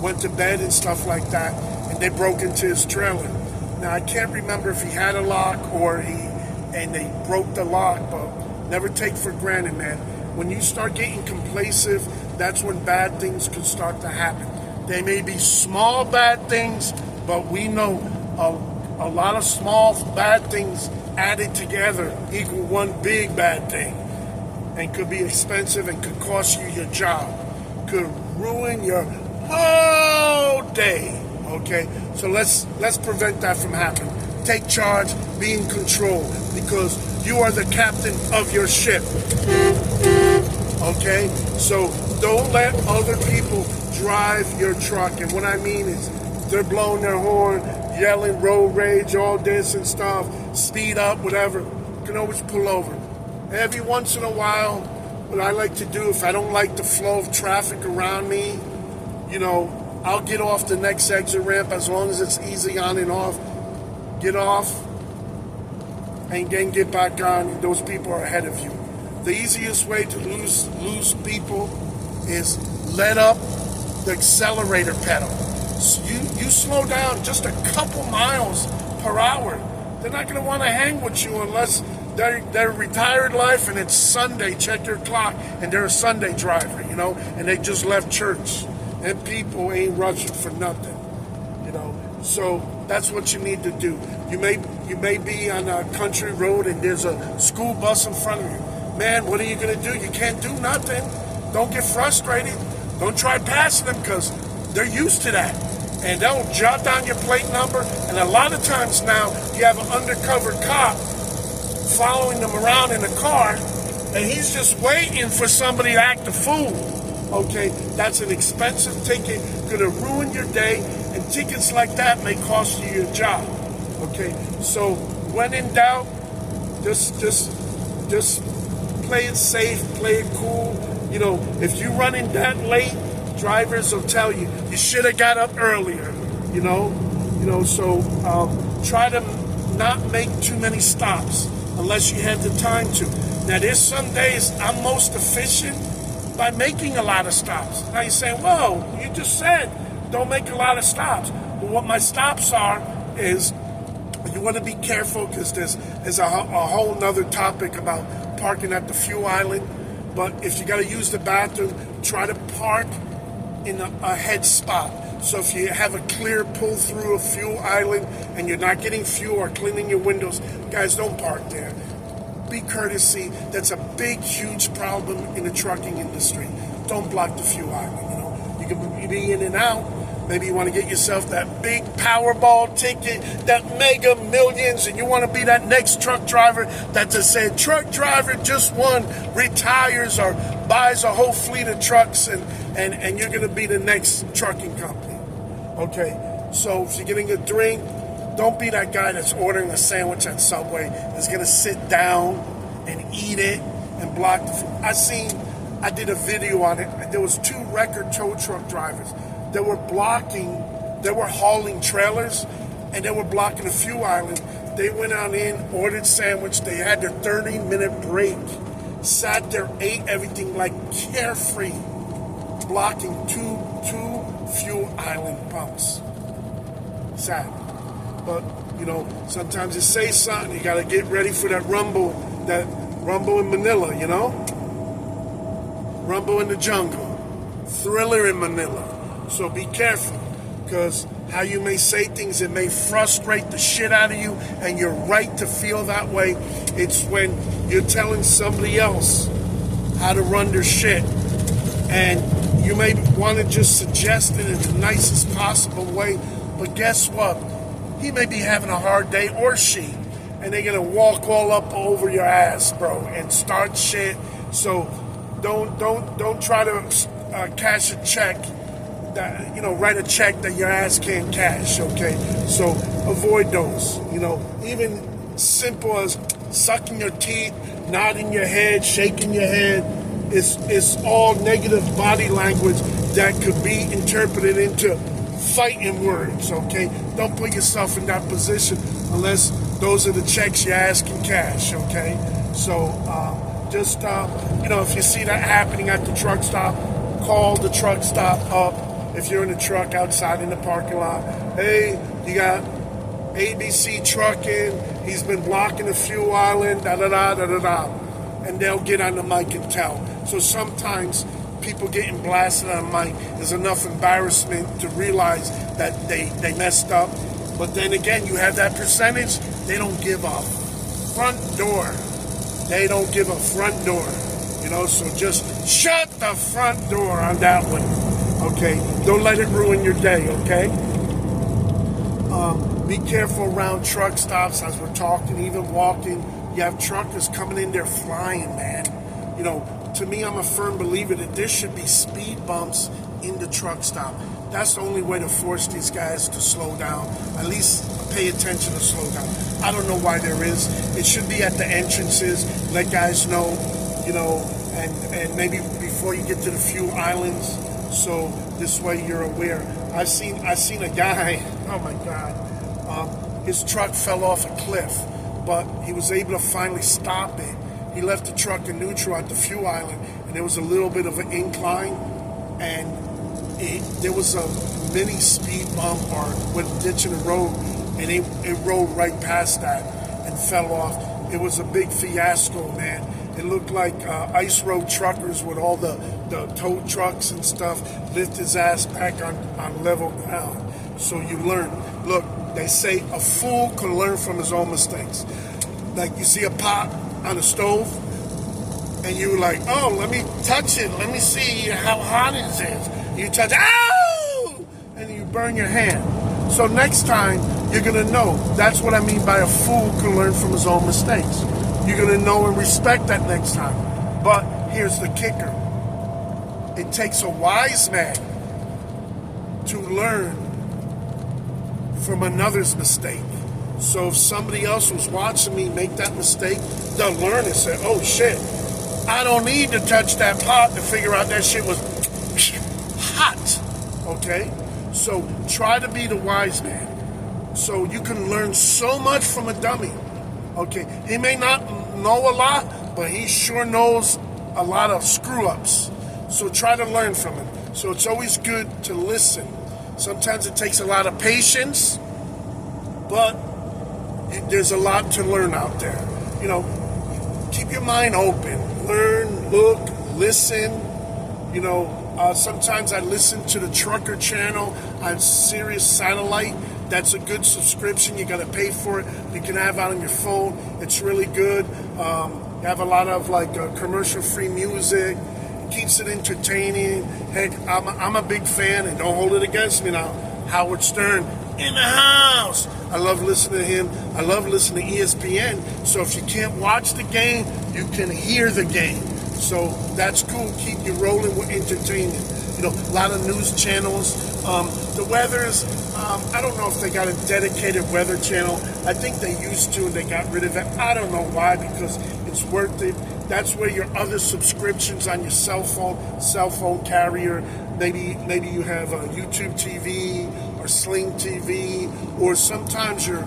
went to bed and stuff like that, and they broke into his trailer. Now, I can't remember if he had a lock or and they broke the lock, but never take for granted, man. When you start getting complacent, that's when bad things can start to happen. They may be small bad things, but we know a lot of small bad things added together equal one big bad thing, and could be expensive and could cost you your job, could ruin your whole day. Okay, so let's prevent that from happening. Take charge, be in control, because you are the captain of your ship. Okay, so don't let other people drive your truck. And what I mean is, they're blowing their horn, yelling road rage, all this and stuff, speed up, whatever. You can always pull over. Every once in a while, what I like to do, if I don't like the flow of traffic around me, I'll get off the next exit ramp as long as it's easy on and off. Get off and then get back on. Those people are ahead of you. The easiest way to lose people is let up the accelerator pedal. So you slow down just a couple miles per hour. They're not going to want to hang with you unless they're retired life and it's Sunday. Check your clock, and they're a Sunday driver, and they just left church. And people ain't rushing for nothing, So that's what you need to do. You may be on a country road and there's a school bus in front of you. Man, what are you going to do? You can't do nothing. Don't get frustrated. Don't try passing them, because they're used to that. And they'll jot down your plate number. And a lot of times now, you have an undercover cop following them around in a car, and he's just waiting for somebody to act a fool. Okay, that's an expensive ticket, going to ruin your day, and tickets like that may cost you your job. Okay, so when in doubt, just play it safe, play it cool. If you're running that late, drivers will tell you should have got up earlier. So try to not make too many stops unless you have the time to. Now, there's some days I'm most efficient by making a lot of stops. Now you're saying, well, you just said don't make a lot of stops. But what my stops are is, you want to be careful, because there's a whole nother topic about parking at the fuel island. But if you got to use the bathroom, try to park in a head spot. So if you have a clear pull through a fuel island and you're not getting fuel or cleaning your windows, guys, don't park there. Be courtesy. That's a big, huge problem in the trucking industry. Don't block the fuel island. You can be in and out. Maybe you want to get yourself that big Powerball ticket, that mega millions, and you want to be that next truck driver that just said, truck driver just won, retires, or buys a whole fleet of trucks, and you're going to be the next trucking company. Okay, so if you're getting a drink, don't be that guy that's ordering a sandwich at Subway, that's going to sit down and eat it and block the food. I did a video on it. There was 2 record tow truck drivers. They were hauling trailers, and they were blocking the fuel island. They went on in, ordered sandwich. They had their 30-minute break, sat there, ate everything like carefree, blocking two fuel island pumps. Sad. But, sometimes you say something, you got to get ready for that rumble in Manila, Rumble in the jungle. Thriller in Manila. So be careful, because how you may say things, it may frustrate the shit out of you, and you're right to feel that way. It's when you're telling somebody else how to run their shit, and you may want to just suggest it in the nicest possible way, but guess what? He may be having a hard day, or she, and they're going to walk all up over your ass, bro, and start shit. So don't try to cash a check. Write a check that your ass can't cash, okay? So avoid those, even simple as sucking your teeth, nodding your head, shaking your head, is all negative body language that could be interpreted into fighting words, okay? Don't put yourself in that position unless those are the checks your ass can cash, okay? So just, if you see that happening at the truck stop, call the truck stop up. If you're in a truck outside in the parking lot, hey, you got ABC trucking, he's been blocking the fuel island, da-da-da, da-da-da. And they'll get on the mic and tell. So sometimes people getting blasted on mic is enough embarrassment to realize that they messed up. But then again, you have that percentage, they don't give a front door. They don't give a front door. So just shut the front door on that one. Okay? Don't let it ruin your day, okay? Be careful around truck stops as we're talking, even walking. You have truckers coming in there flying, man. To me, I'm a firm believer that there should be speed bumps in the truck stop. That's the only way to force these guys to slow down. At least pay attention to slow down. I don't know why there is. It should be at the entrances. Let guys know, and maybe before you get to the few islands, so this way you're aware. I seen a guy. Oh my God. His truck fell off a cliff, but he was able to finally stop it. He left the truck in neutral at the fuel island, and there was a little bit of an incline, and there was a mini speed bump or went ditching the road, and it rolled right past that and fell off. It was a big fiasco, man. It looked like ice road truckers with all the tow trucks and stuff lift his ass back on level ground. So you learn. Look, they say a fool can learn from his own mistakes. Like you see a pot on the stove, and you're like, oh, let me touch it. Let me see how hot it is. You touch, ow! And you burn your hand. So next time, you're going to know. That's what I mean by a fool can learn from his own mistakes. You're going to know and respect that next time. But here's the kicker. It takes a wise man to learn from another's mistake. So if somebody else was watching me make that mistake, they'll learn and say, oh shit, I don't need to touch that pot to figure out that shit was hot. Okay? So try to be the wise man. So you can learn so much from a dummy. Okay? He may not know a lot, but he sure knows a lot of screw-ups. So try to learn from him. So it's always good to listen. Sometimes it takes a lot of patience, but there's a lot to learn out there. Keep your mind open. Learn, look, listen. Sometimes I listen to the Trucker channel on Sirius Satellite. That's a good subscription. You got to pay for it. You can have it on your phone. It's really good. You have a lot of commercial-free music. Keeps it entertaining. Heck, I'm a big fan, and don't hold it against me now. Howard Stern in the house. I love listening to him. I love listening to ESPN. So if you can't watch the game, you can hear the game. So that's cool. Keep you rolling with entertainment. A lot of news channels. The weathers, I don't know if they got a dedicated weather channel. I think they used to, and they got rid of it. I don't know why, because it's worth it. That's where your other subscriptions on your cell phone carrier, maybe you have a YouTube TV or Sling TV, or sometimes your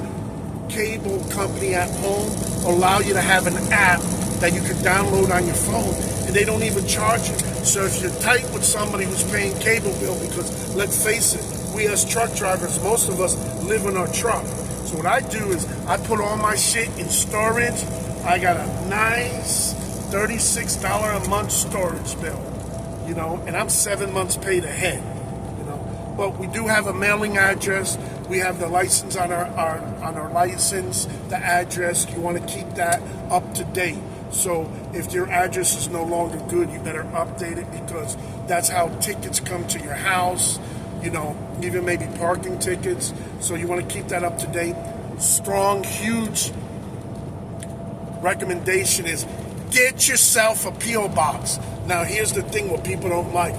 cable company at home allow you to have an app that you can download on your phone, and they don't even charge you. So if you're tight with somebody who's paying cable bill, because let's face it, we as truck drivers, most of us live in our truck. So what I do is I put all my shit in storage. I got a nice $36 a month storage bill, and I'm 7 months paid ahead, But we do have a mailing address. We have the license on our license, the address. You want to keep that up to date. So if your address is no longer good, you better update it, because that's how tickets come to your house, even maybe parking tickets. So you want to keep that up to date. Strong, huge recommendation is get yourself a P.O. box. Now, here's the thing what people don't like.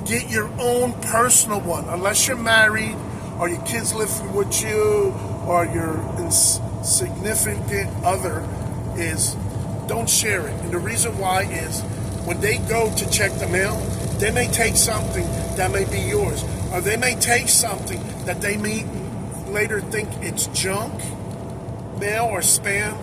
Get your own personal one. Unless you're married, or your kids live with you, or your significant other is, don't share it. And the reason why is when they go to check the mail, they may take something that may be yours. Or they may take something that they may later think it's junk mail or spam.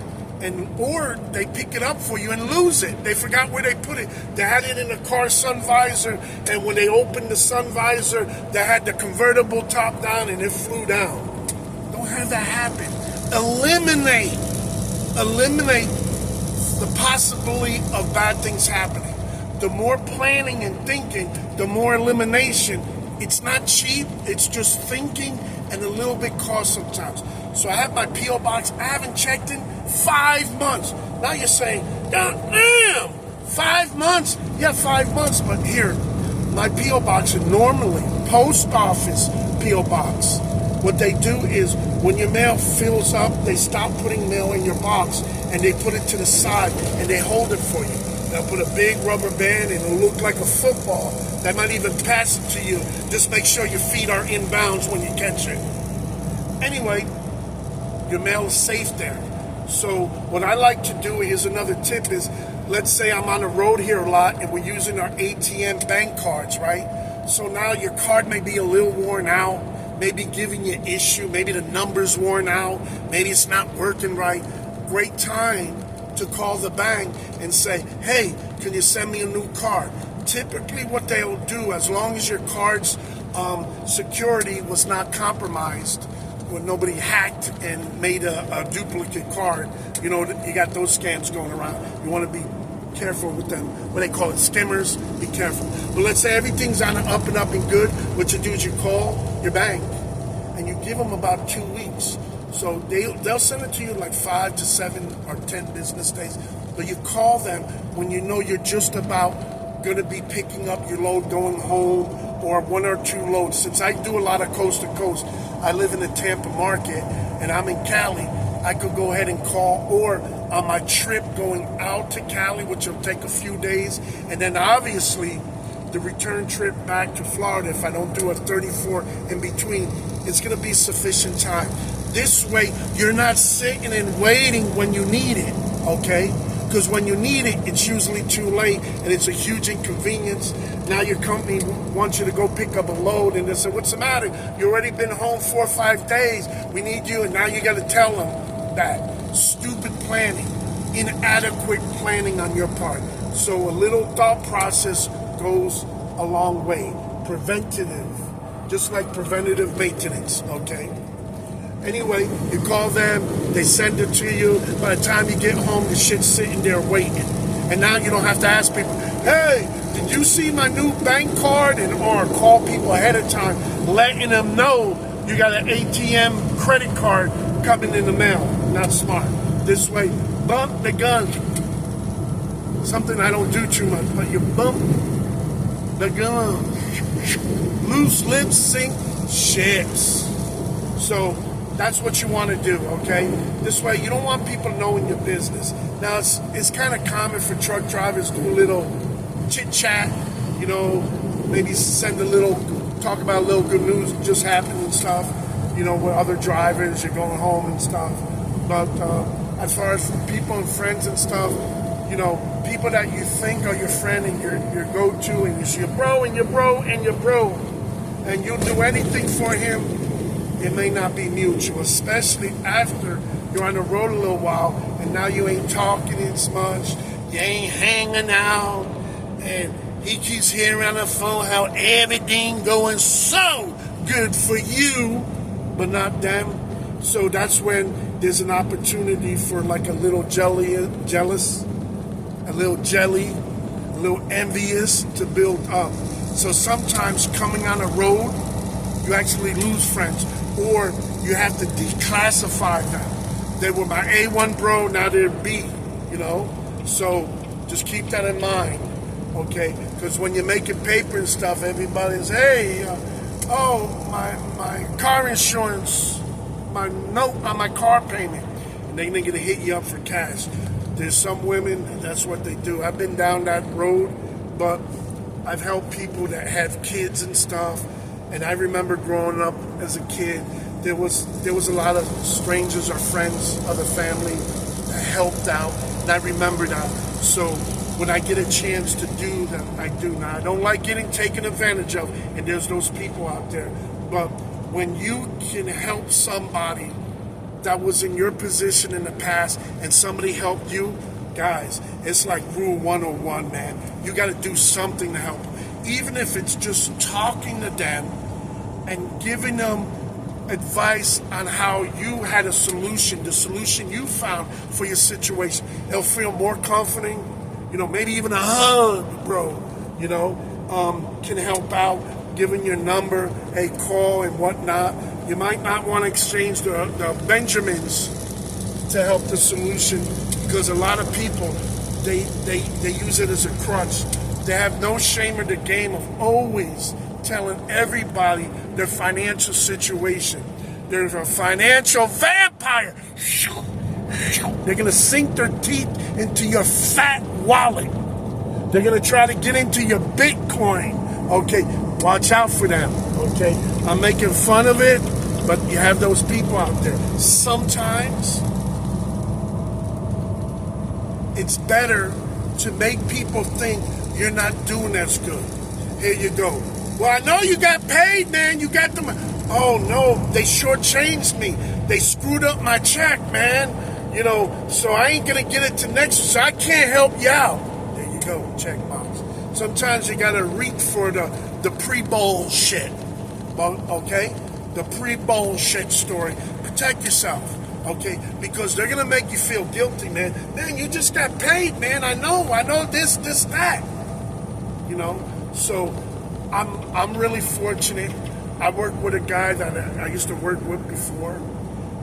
Or they pick it up for you and lose it. They forgot where they put it. They had it in the car sun visor, and when they opened the sun visor, they had the convertible top down and it flew down. Don't have that happen. Eliminate the possibility of bad things happening. the more planning and thinking, the more elimination. It's not cheap, it's just thinking and a little bit cost sometimes. So I have my P.O. box, I haven't checked in 5 months. Now you're saying, God damn, 5 months? Yeah, 5 months, but here, my P.O. box is normally post office P.O. box. What they do is when your mail fills up, they stop putting mail in your box and they put it to the side and they hold it for you. They'll put a big rubber band and it'll look like a football. They might even pass it to you. Just make sure your feet are in bounds when you catch it. Anyway, your mail is safe there. So what I like to do, here's another tip, is let's say I'm on the road here a lot and we're using our ATM bank cards, right? So now your card may be a little worn out, maybe giving you issue, maybe the number's worn out, maybe it's not working right. Great time to call the bank and say, hey, can you send me a new card? Typically what they'll do, as long as your card's security was not compromised, when nobody hacked and made a duplicate card, you know, you got those scams going around. You want to be careful with them. What they call it, skimmers, be careful. But let's say everything's on the up and up and good. What you do is you call your bank and you give them about 2 weeks. So they'll send it to you like 5 to 7 or 10 business days. But you call them when you know you're just about going to be picking up your load going home, or 1 or 2 loads. Since I do a lot of coast to coast, I live in the Tampa market and I'm in Cali, I could go ahead and call, or on my trip going out to Cali, which will take a few days, and then obviously the return trip back to Florida, if I don't do a 34 in between, it's going to be sufficient time. This way, you're not sitting and waiting when you need it, okay? Because when you need it, it's usually too late, and it's a huge inconvenience. Now your company wants you to go pick up a load, and they say, what's the matter? You already been home 4 or 5 days. We need you, and now you got to tell them that. Stupid planning, inadequate planning on your part. So a little thought process goes a long way. Preventative, just like preventative maintenance, okay? Anyway, you call them, they send it to you. By the time you get home, the shit's sitting there waiting. And now you don't have to ask people, hey, did you see my new bank card? Or call people ahead of time, letting them know you got an ATM credit card coming in the mail. Not smart. This way, bump the gun. Something I don't do too much, but you bump the gun. Loose lips sink ships. So that's what you want to do, okay? This way, you don't want people knowing your business. Now, it's kind of common for truck drivers to do a little chit-chat, you know, maybe send a little, talk about a little good news that just happened and stuff, you know, with other drivers, you're going home and stuff. But as far as people and friends and stuff, you know, people that you think are your friend and your go-to, and you see your bro and your bro and your bro, and you'll do anything for him, it may not be mutual, especially after you're on the road a little while and now you ain't talking as much, you ain't hanging out, and he keeps hearing on the phone how everything going so good for you, but not them. So that's when there's an opportunity for like a little jealous, a little jelly, a little envious to build up. So sometimes coming on a road, you actually lose friends, or you have to declassify them. They were my A1 bro, now they're B, you know? So just keep that in mind, okay? Because when you're making paper and stuff, everybody's, hey, my car insurance, my note on my car payment, and they're gonna hit you up for cash. There's some women, and that's what they do. I've been down that road, but I've helped people that have kids and stuff. And I remember growing up as a kid, there was a lot of strangers or friends of the family that helped out, and I remember that. So when I get a chance to do that, I do. Now, I don't like getting taken advantage of, and there's those people out there. But when you can help somebody that was in your position in the past and somebody helped you, guys, it's like rule 101, man. You got to do something to help. Even if it's just talking to them and giving them advice on how you had a solution, the solution you found for your situation. It'll feel more comforting. maybe even a hug, bro, can help out. Giving your number, a call and whatnot. You might not want to exchange the Benjamins to help the solution, because a lot of people, they use it as a crutch. They have no shame in the game of always telling everybody their financial situation. There's a financial vampire. They're going to sink their teeth into your fat wallet. They're going to try to get into your Bitcoin. Okay, watch out for them. Okay, I'm making fun of it, but you have those people out there. Sometimes it's better to make people think you're not doing as good. Here you go. Well, I know you got paid, man. You got them. Oh, no, they shortchanged me. They screwed up my check, man. So I ain't going to get it to next year, so I can't help you out. There you go, check box. Sometimes you got to reach for the pre-bullshit, okay? The pre-bullshit story. Protect yourself, okay? Because they're going to make you feel guilty, man. Man, you just got paid, man. I know this, that. So I'm really fortunate. I work with a guy that I used to work with before,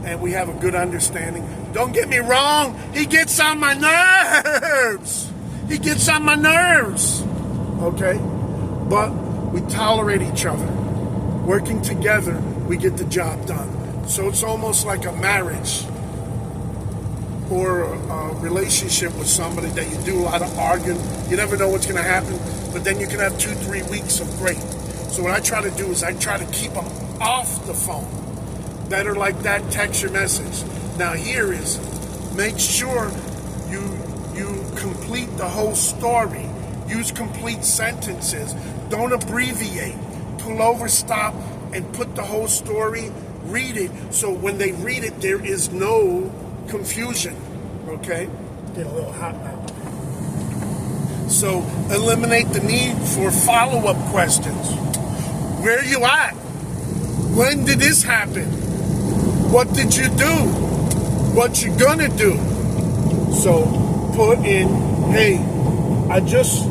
and we have a good understanding. Don't get me wrong, he gets on my nerves. Okay? But we tolerate each other. Working together, we get the job done. So it's almost like a marriage or a relationship with somebody that you do a lot of arguing. You never know what's going to happen, but then you can have 2-3 weeks of great. So what I try to do is I try to keep them off the phone. Better like that, text your message. Now here is, make sure you complete the whole story. Use complete sentences. Don't abbreviate. Pull over, stop, and put the whole story. Read it, so when they read it, there is no confusion. Okay? Get a little hot now. So eliminate the need for follow-up questions. Where are you at? When did this happen? What did you do? What you gonna do? So put in, hey, I just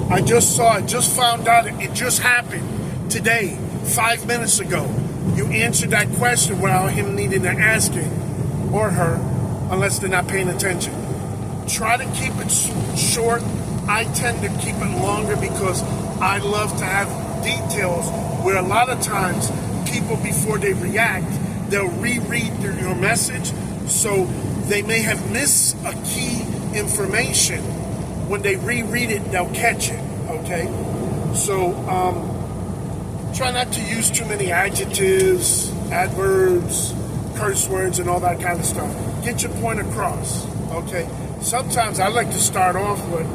found out it just happened today, 5 minutes ago. You answered that question without him needing to ask it, or her, unless they're not paying attention. Try to keep it short. I tend to keep it longer because I love to have details where a lot of times people, before they react, they'll reread your message, so they may have missed a key information. When they reread it, they'll catch it, okay? So try not to use too many adjectives, adverbs, curse words, and all that kind of stuff. Get your point across, okay? Sometimes I like to start off with,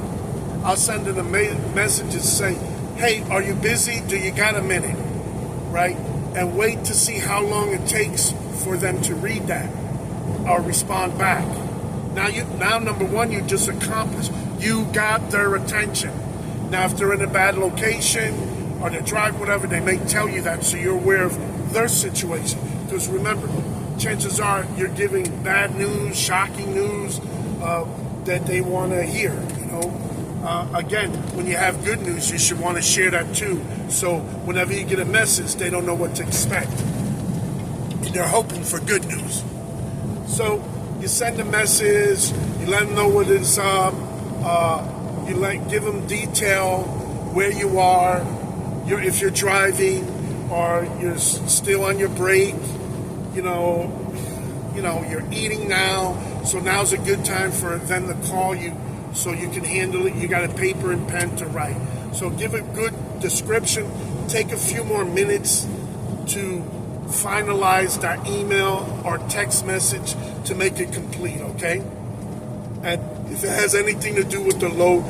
I'll send in a message and say, hey, are you busy? Do you got a minute? Right? And wait to see how long it takes for them to read that or respond back. Now, number one, you just accomplished. You got their attention. Now, if they're in a bad location or they drive, whatever, they may tell you that, so you're aware of their situation. Because remember, chances are you're giving bad news, shocking news that they want to hear. Again, when you have good news, you should want to share that too. So whenever you get a message, they don't know what to expect. They're hoping for good news. So you send a message, you let them know what it's up, give them detail where you are, if you're driving or you're still on your break, you're eating now, so now's a good time for them to call you so you can handle it. You got a paper and pen to write. So give a good description. Take a few more minutes to finalize that email or text message to make it complete, okay? And if it has anything to do with the load,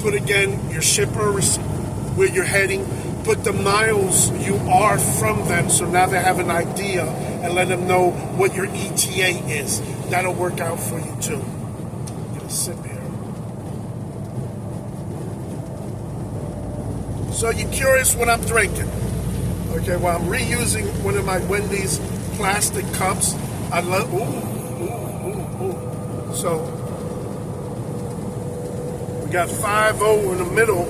put again your shipper, where you're heading, put the miles you are from them, so now they have an idea, and let them know what your ETA is. That'll work out for you too. I'm gonna sip here. So you're curious what I'm drinking? Okay, well, I'm reusing one of my Wendy's plastic cups. I love, So we got 5-0 in the middle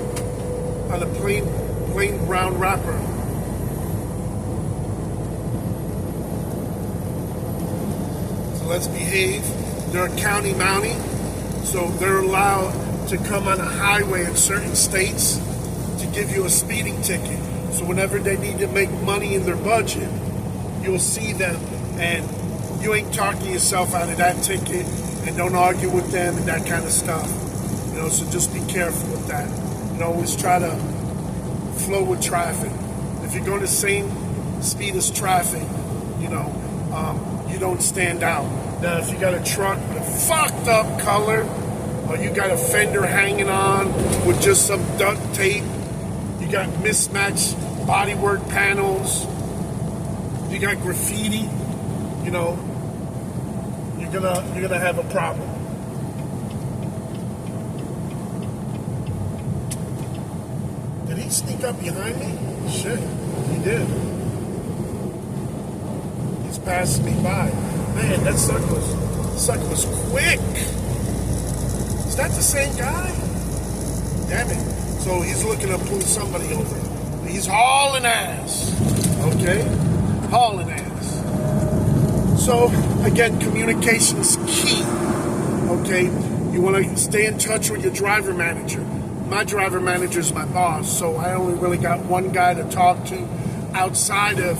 on a plain brown wrapper. So let's behave. They're a county mountie, so they're allowed to come on a highway in certain states to give you a speeding ticket. So whenever they need to make money in their budget, you'll see them, and you ain't talking yourself out of that ticket, and don't argue with them and that kind of stuff. You know, so just be careful with that. You know, always try to flow with traffic. If you're going the same speed as traffic, you know, you don't stand out. Now, if you got a truck with a fucked up color, or you got a fender hanging on with just some duct tape, you got mismatched bodywork panels, you got graffiti, you know, you're gonna have a problem. Did he sneak up behind me? Shit, he did. He's passing me by. Man, that sucker was quick. Is that the same guy? Damn it. So he's looking to pull somebody over. He's hauling ass. Okay? Hauling ass. So, again, communication is key. Okay? You want to stay in touch with your driver manager. My driver manager is my boss, so I only really got one guy to talk to outside of.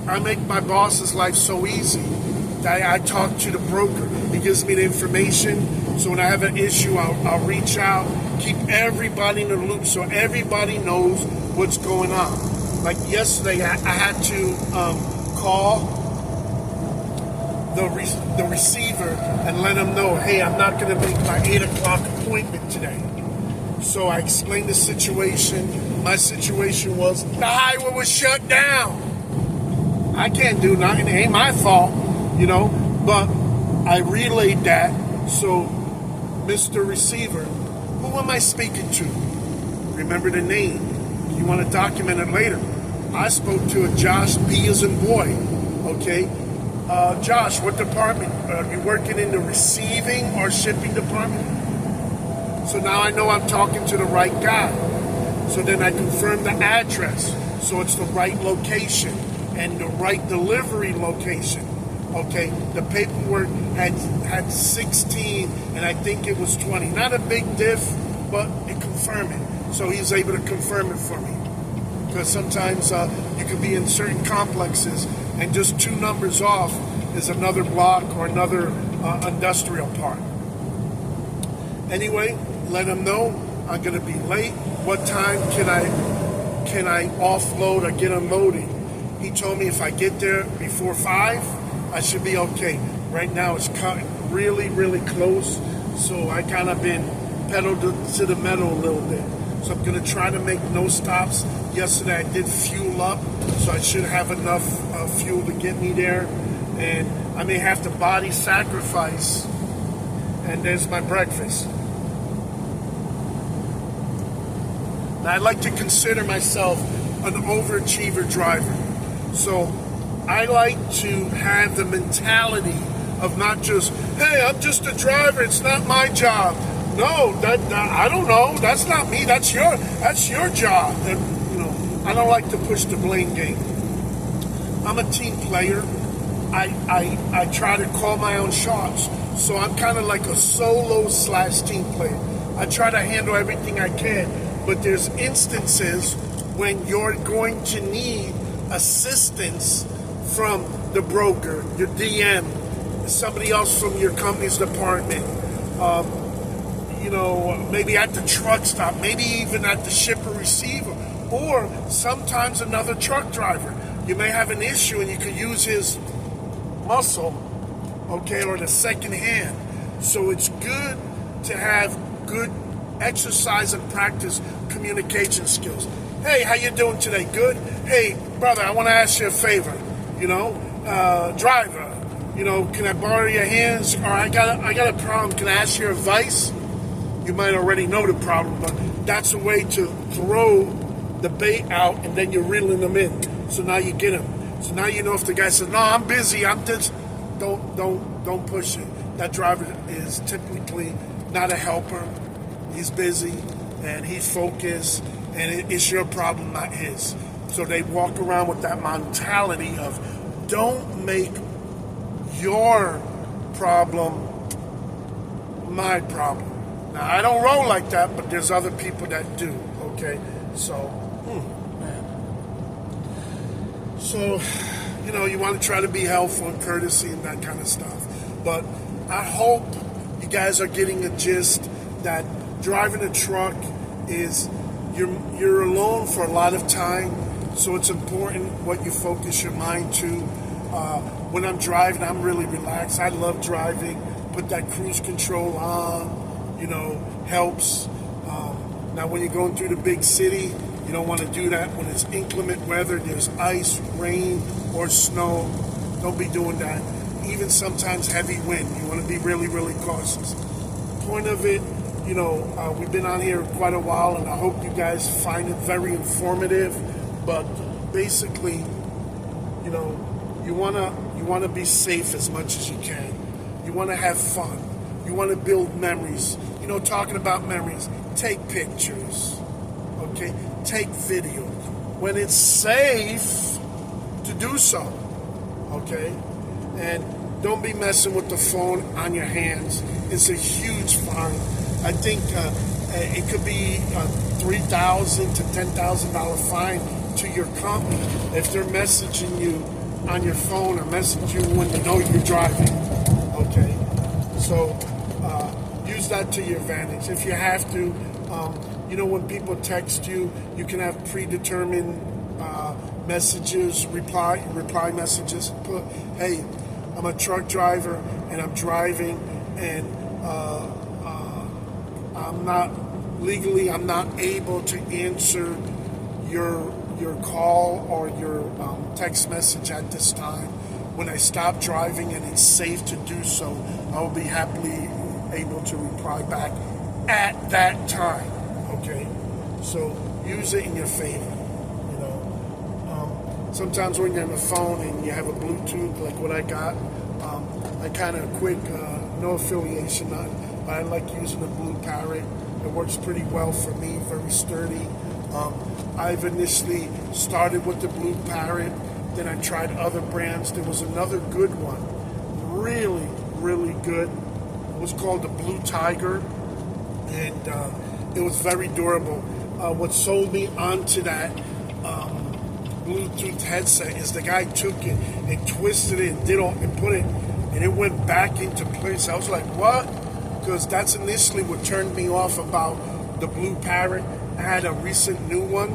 I make my boss's life so easy that I talk to the broker. He gives me the information, so when I have an issue, I'll reach out, keep everybody in the loop so everybody knows what's going on. Like yesterday, I had to call the receiver and let him know, hey, I'm not going to make my 8 o'clock appointment today. So I explained the situation. My situation was the highway was shut down. I can't do nothing. It ain't my fault, you know, but I relayed that. So, Mr. Receiver, who am I speaking to? Remember the name. You want to document it later. I spoke to a Josh, B as in boy, okay? Josh, what department? Are you working in the receiving or shipping department? So now I know I'm talking to the right guy. So then I confirm the address. So it's the right location and the right delivery location. Okay, the paperwork had 16 and I think it was 20. Not a big diff, but it confirmed it. So he's able to confirm it for me. Because sometimes you can be in certain complexes and just 2 numbers off is another block or another industrial park. Anyway, let him know I'm going to be late. What time can I offload or get unloaded? He told me if I get there before 5, I should be okay. Right now it's cutting really, really close, so I kind of been pedaled to the metal a little bit. So I'm going to try to make no stops. Yesterday I did fuel up, so I should have enough fuel to get me there. And I may have to body sacrifice. And there's my breakfast. Now, I like to consider myself an overachiever driver. So I like to have the mentality of not just, hey, I'm just a driver, it's not my job. No, that I don't know. That's not me. That's your job. And, you know, I don't like to push the blame game. I'm a team player. I try to call my own shots. So I'm kind of like a solo/team player. I try to handle everything I can. But there's instances when you're going to need assistance from the broker, your DM, somebody else from your company's department, you know, maybe at the truck stop, maybe even at the shipper receiver, or sometimes another truck driver. You may have an issue and you could use his muscle, okay, or the second hand. So it's good to have good exercise and practice communication skills. Hey, how you doing today? Good? Hey, brother, I want to ask you a favor. You know, driver, you know, can I borrow your hands? Or I got a problem. Can I ask your advice? You might already know the problem, but that's a way to throw the bait out and then you're reeling them in. So now you get them. So now you know if the guy says, no, I'm busy, I'm just, don't push it. That driver is typically not a helper. he's busy and he's focused, and it's your problem, not his. So they walk around with that mentality of don't make your problem my problem. Now, I don't roll like that, but there's other people that do, okay? So, man. So, you want to try to be helpful and courtesy and that kind of stuff. But I hope you guys are getting a gist that driving a truck is, you're alone for a lot of time, so it's important what you focus your mind to. When I'm driving, I'm really relaxed. I love driving. Put that cruise control on, helps. Now, when you're going through the big city, you don't want to do that when it's inclement weather, there's ice, rain, or snow. Don't be doing that. Even sometimes heavy wind. You want to be really, really cautious. Point of it, we've been on here quite a while, and I hope you guys find it very informative. But basically, you want to be safe as much as you can. You want to have fun. You want to build memories. Talking about memories, take pictures, okay? Take video when it's safe to do so, okay? And don't be messing with the phone on your hands. It's a huge fine. I think it could be a $3,000 to $10,000 fine to your company if they're messaging you on your phone or message you when they know you're driving, okay? So use that to your advantage. If you have to, when people text you, you can have predetermined messages, reply messages. Put, hey, I'm a truck driver and I'm driving, and I'm not able to answer your call or your text message at this time. When I stop driving and it's safe to do so, I will be happily able to reply back at that time, okay? So use it in your favor, Sometimes when you're on the phone and you have a Bluetooth, like what I got, I kind of quick, no affiliation, but I like using the Blue Parrot. It works pretty well for me, very sturdy. I've initially started with the Blue Parrot, then I tried other brands. There was another good one, really, really good. It was called the Blue Tiger, and it was very durable. What sold me onto that Bluetooth headset is the guy took it and twisted it and put it, and it went back into place. I was like, what? Because that's initially what turned me off about the Blue Parrot. I had a recent new one,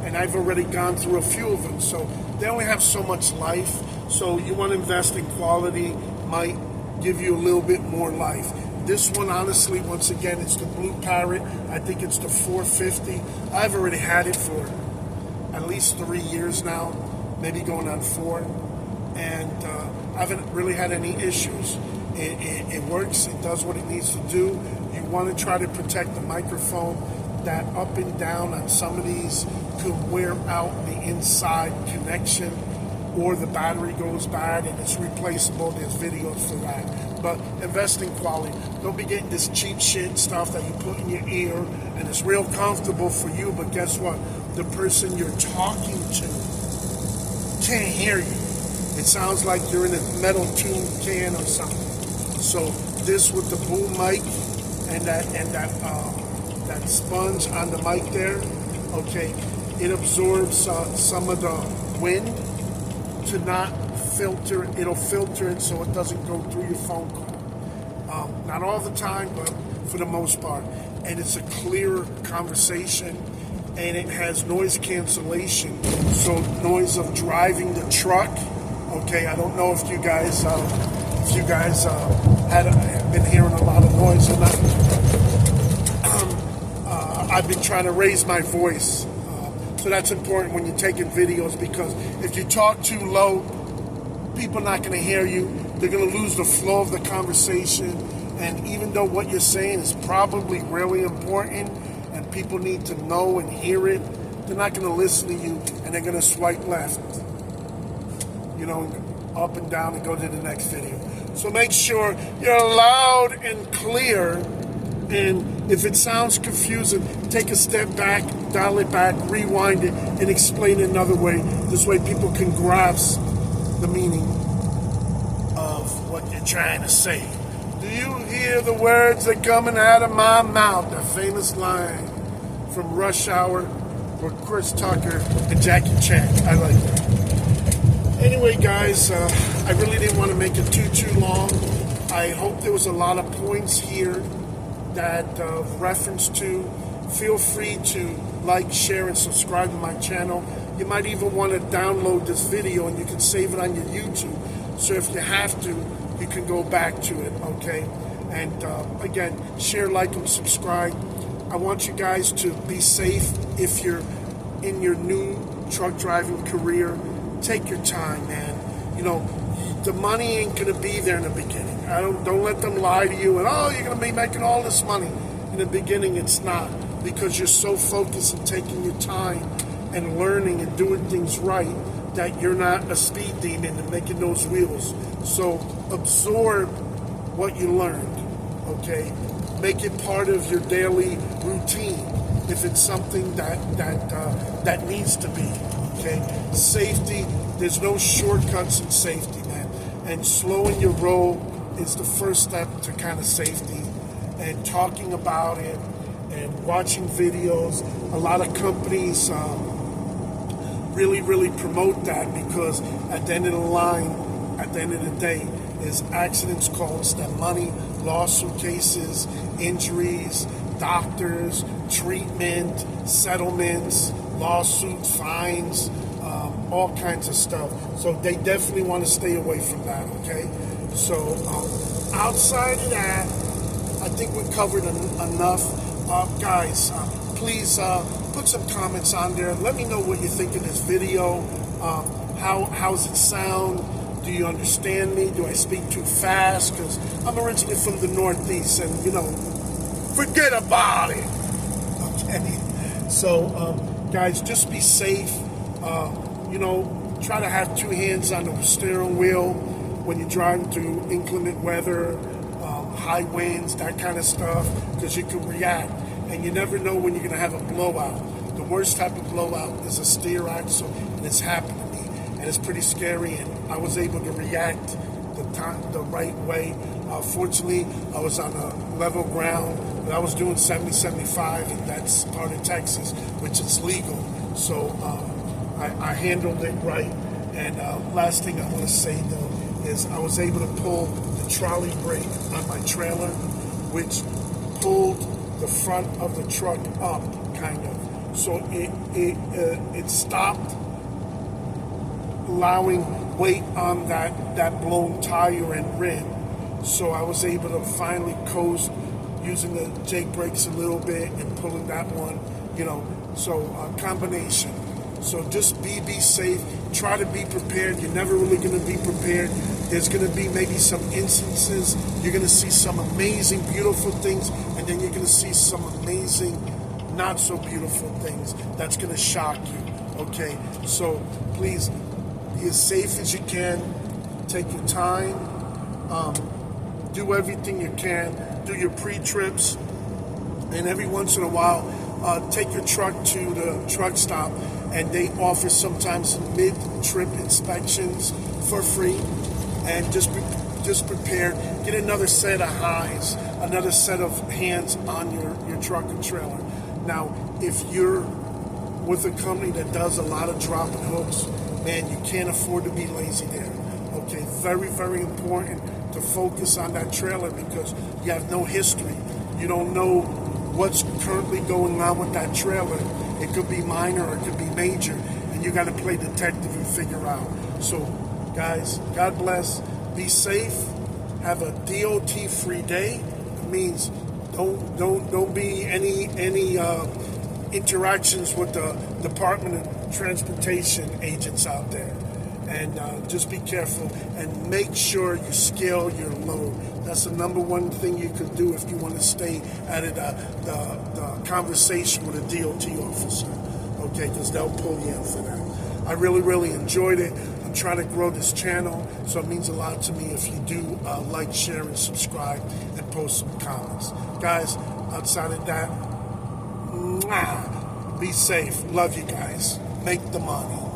and I've already gone through a few of them. So they only have so much life. So you want to invest in quality, might give you a little bit more life. This one, honestly, once again, it's the Blue Parrot. I think it's the 450. I've already had it for at least 3 years now, maybe going on 4. And I haven't really had any issues. It works. It does what it needs to do. You want to try to protect the microphone. That up and down on some of these could wear out the inside connection, or the battery goes bad and it's replaceable. There's videos for that. But invest in quality. Don't be getting this cheap shit stuff that you put in your ear and it's real comfortable for you, but guess what? The person you're talking to can't hear you. It sounds like you're in a metal tube can or something. So this with the boom mic and that sponge on the mic there, okay, it absorbs some of the wind to not filter. It'll filter it so it doesn't go through your phone call. Not all the time, but for the most part. And it's a clearer conversation, and it has noise cancellation. So noise of driving the truck. Okay, I don't know if you guys have been hearing a lot of noise or not. I've been trying to raise my voice. So that's important when you're taking videos, because if you talk too low, people are not going to hear you. They're going to lose the flow of the conversation. And even though what you're saying is probably really important and people need to know and hear it, they're not going to listen to you, and they're going to swipe left, up and down and go to the next video. So make sure you're loud and clear, and If it sounds confusing, take a step back, dial it back, rewind it, and explain it another way. This way people can grasp the meaning of what you're trying to say. Do you hear the words that coming out of my mouth? The famous line from Rush Hour with Chris Tucker and Jackie Chan. I like that. Anyway, guys, I really didn't want to make it too long. I hope there was a lot of points here that reference to. Feel free to like, share, and subscribe to my channel. You might even want to download this video and you can save it on your YouTube. So if you have to, you can go back to it, okay? And again, share, like, and subscribe. I want you guys to be safe if you're in your new truck driving career. Take your time, man. You know, the money ain't gonna be there in the beginning. Don't let them lie to you and, oh, you're gonna be making all this money. In the beginning, it's not, because you're so focused on taking your time and learning and doing things right that you're not a speed demon and making those wheels. So absorb what you learned, okay? Make it part of your daily routine if it's something that needs to be, okay? Safety, there's no shortcuts in safety, man. And slowing your roll is the first step to kind of safety. And talking about it and watching videos, a lot of companies really promote that, because at the end of the line, at the end of the day, is accidents cost them money, lawsuit cases, injuries, doctors, treatment, settlements, lawsuits, fines, all kinds of stuff. So they definitely want to stay away from that, okay? So outside of that, I think we've covered enough. Guys, please put some comments on there. Let me know what you think of this video. How's it sound? Do you understand me? Do I speak too fast? Because I'm originally from the Northeast, and, you know, forget about it. Okay? So, guys, just be safe. You know, try to have two hands on the steering wheel when you're driving through inclement weather, high winds, that kind of stuff, because you can react. And you never know when you're going to have a blowout. The worst type of blowout is a steer axle, and it's happened to me. And it's pretty scary, and I was able to react the right way. Fortunately, I was on a level ground, and I was doing 70, 75, and that's part of Texas, which is legal. So I handled it right. And last thing I want to say, though, is I was able to pull the trolley brake on my trailer, which pulled the front of the truck up, kind of. So it stopped allowing weight on that blown tire and rim. So I was able to finally coast using the Jake brakes a little bit and pulling that one, you know. So a combination. So just be safe. Try to be prepared. You're never really going to be prepared. There's going to be maybe some instances. You're going to see some amazing, beautiful things, and then you're going to see some amazing, not so beautiful things that's going to shock you. Okay? So please be as safe as you can. Take your time. Do everything you can. Do your pre-trips. And every once in a while, take your truck to the truck stop, and they offer sometimes mid-trip inspections for free. And just prepare. Get another set of eyes, another set of hands on your truck and trailer. Now, if you're with a company that does a lot of dropping hooks, man, you can't afford to be lazy there. Okay, very, very important to focus on that trailer, because you have no history. You don't know what's currently going on with that trailer. It could be minor or it could be major, and you got to play detective and figure out. So, guys, God bless. Be safe. Have a DOT-free day. It means don't be any interactions with the Department of Transportation agents out there. And just be careful and make sure you scale your load. That's the number one thing you could do if you want to stay out of the conversation with a DOT officer. Okay, because they'll pull you in for that. I really enjoyed it. I'm trying to grow this channel, so it means a lot to me if you do like, share, and subscribe, and post some comments. Guys, outside of that, be safe. Love you guys. Make the money.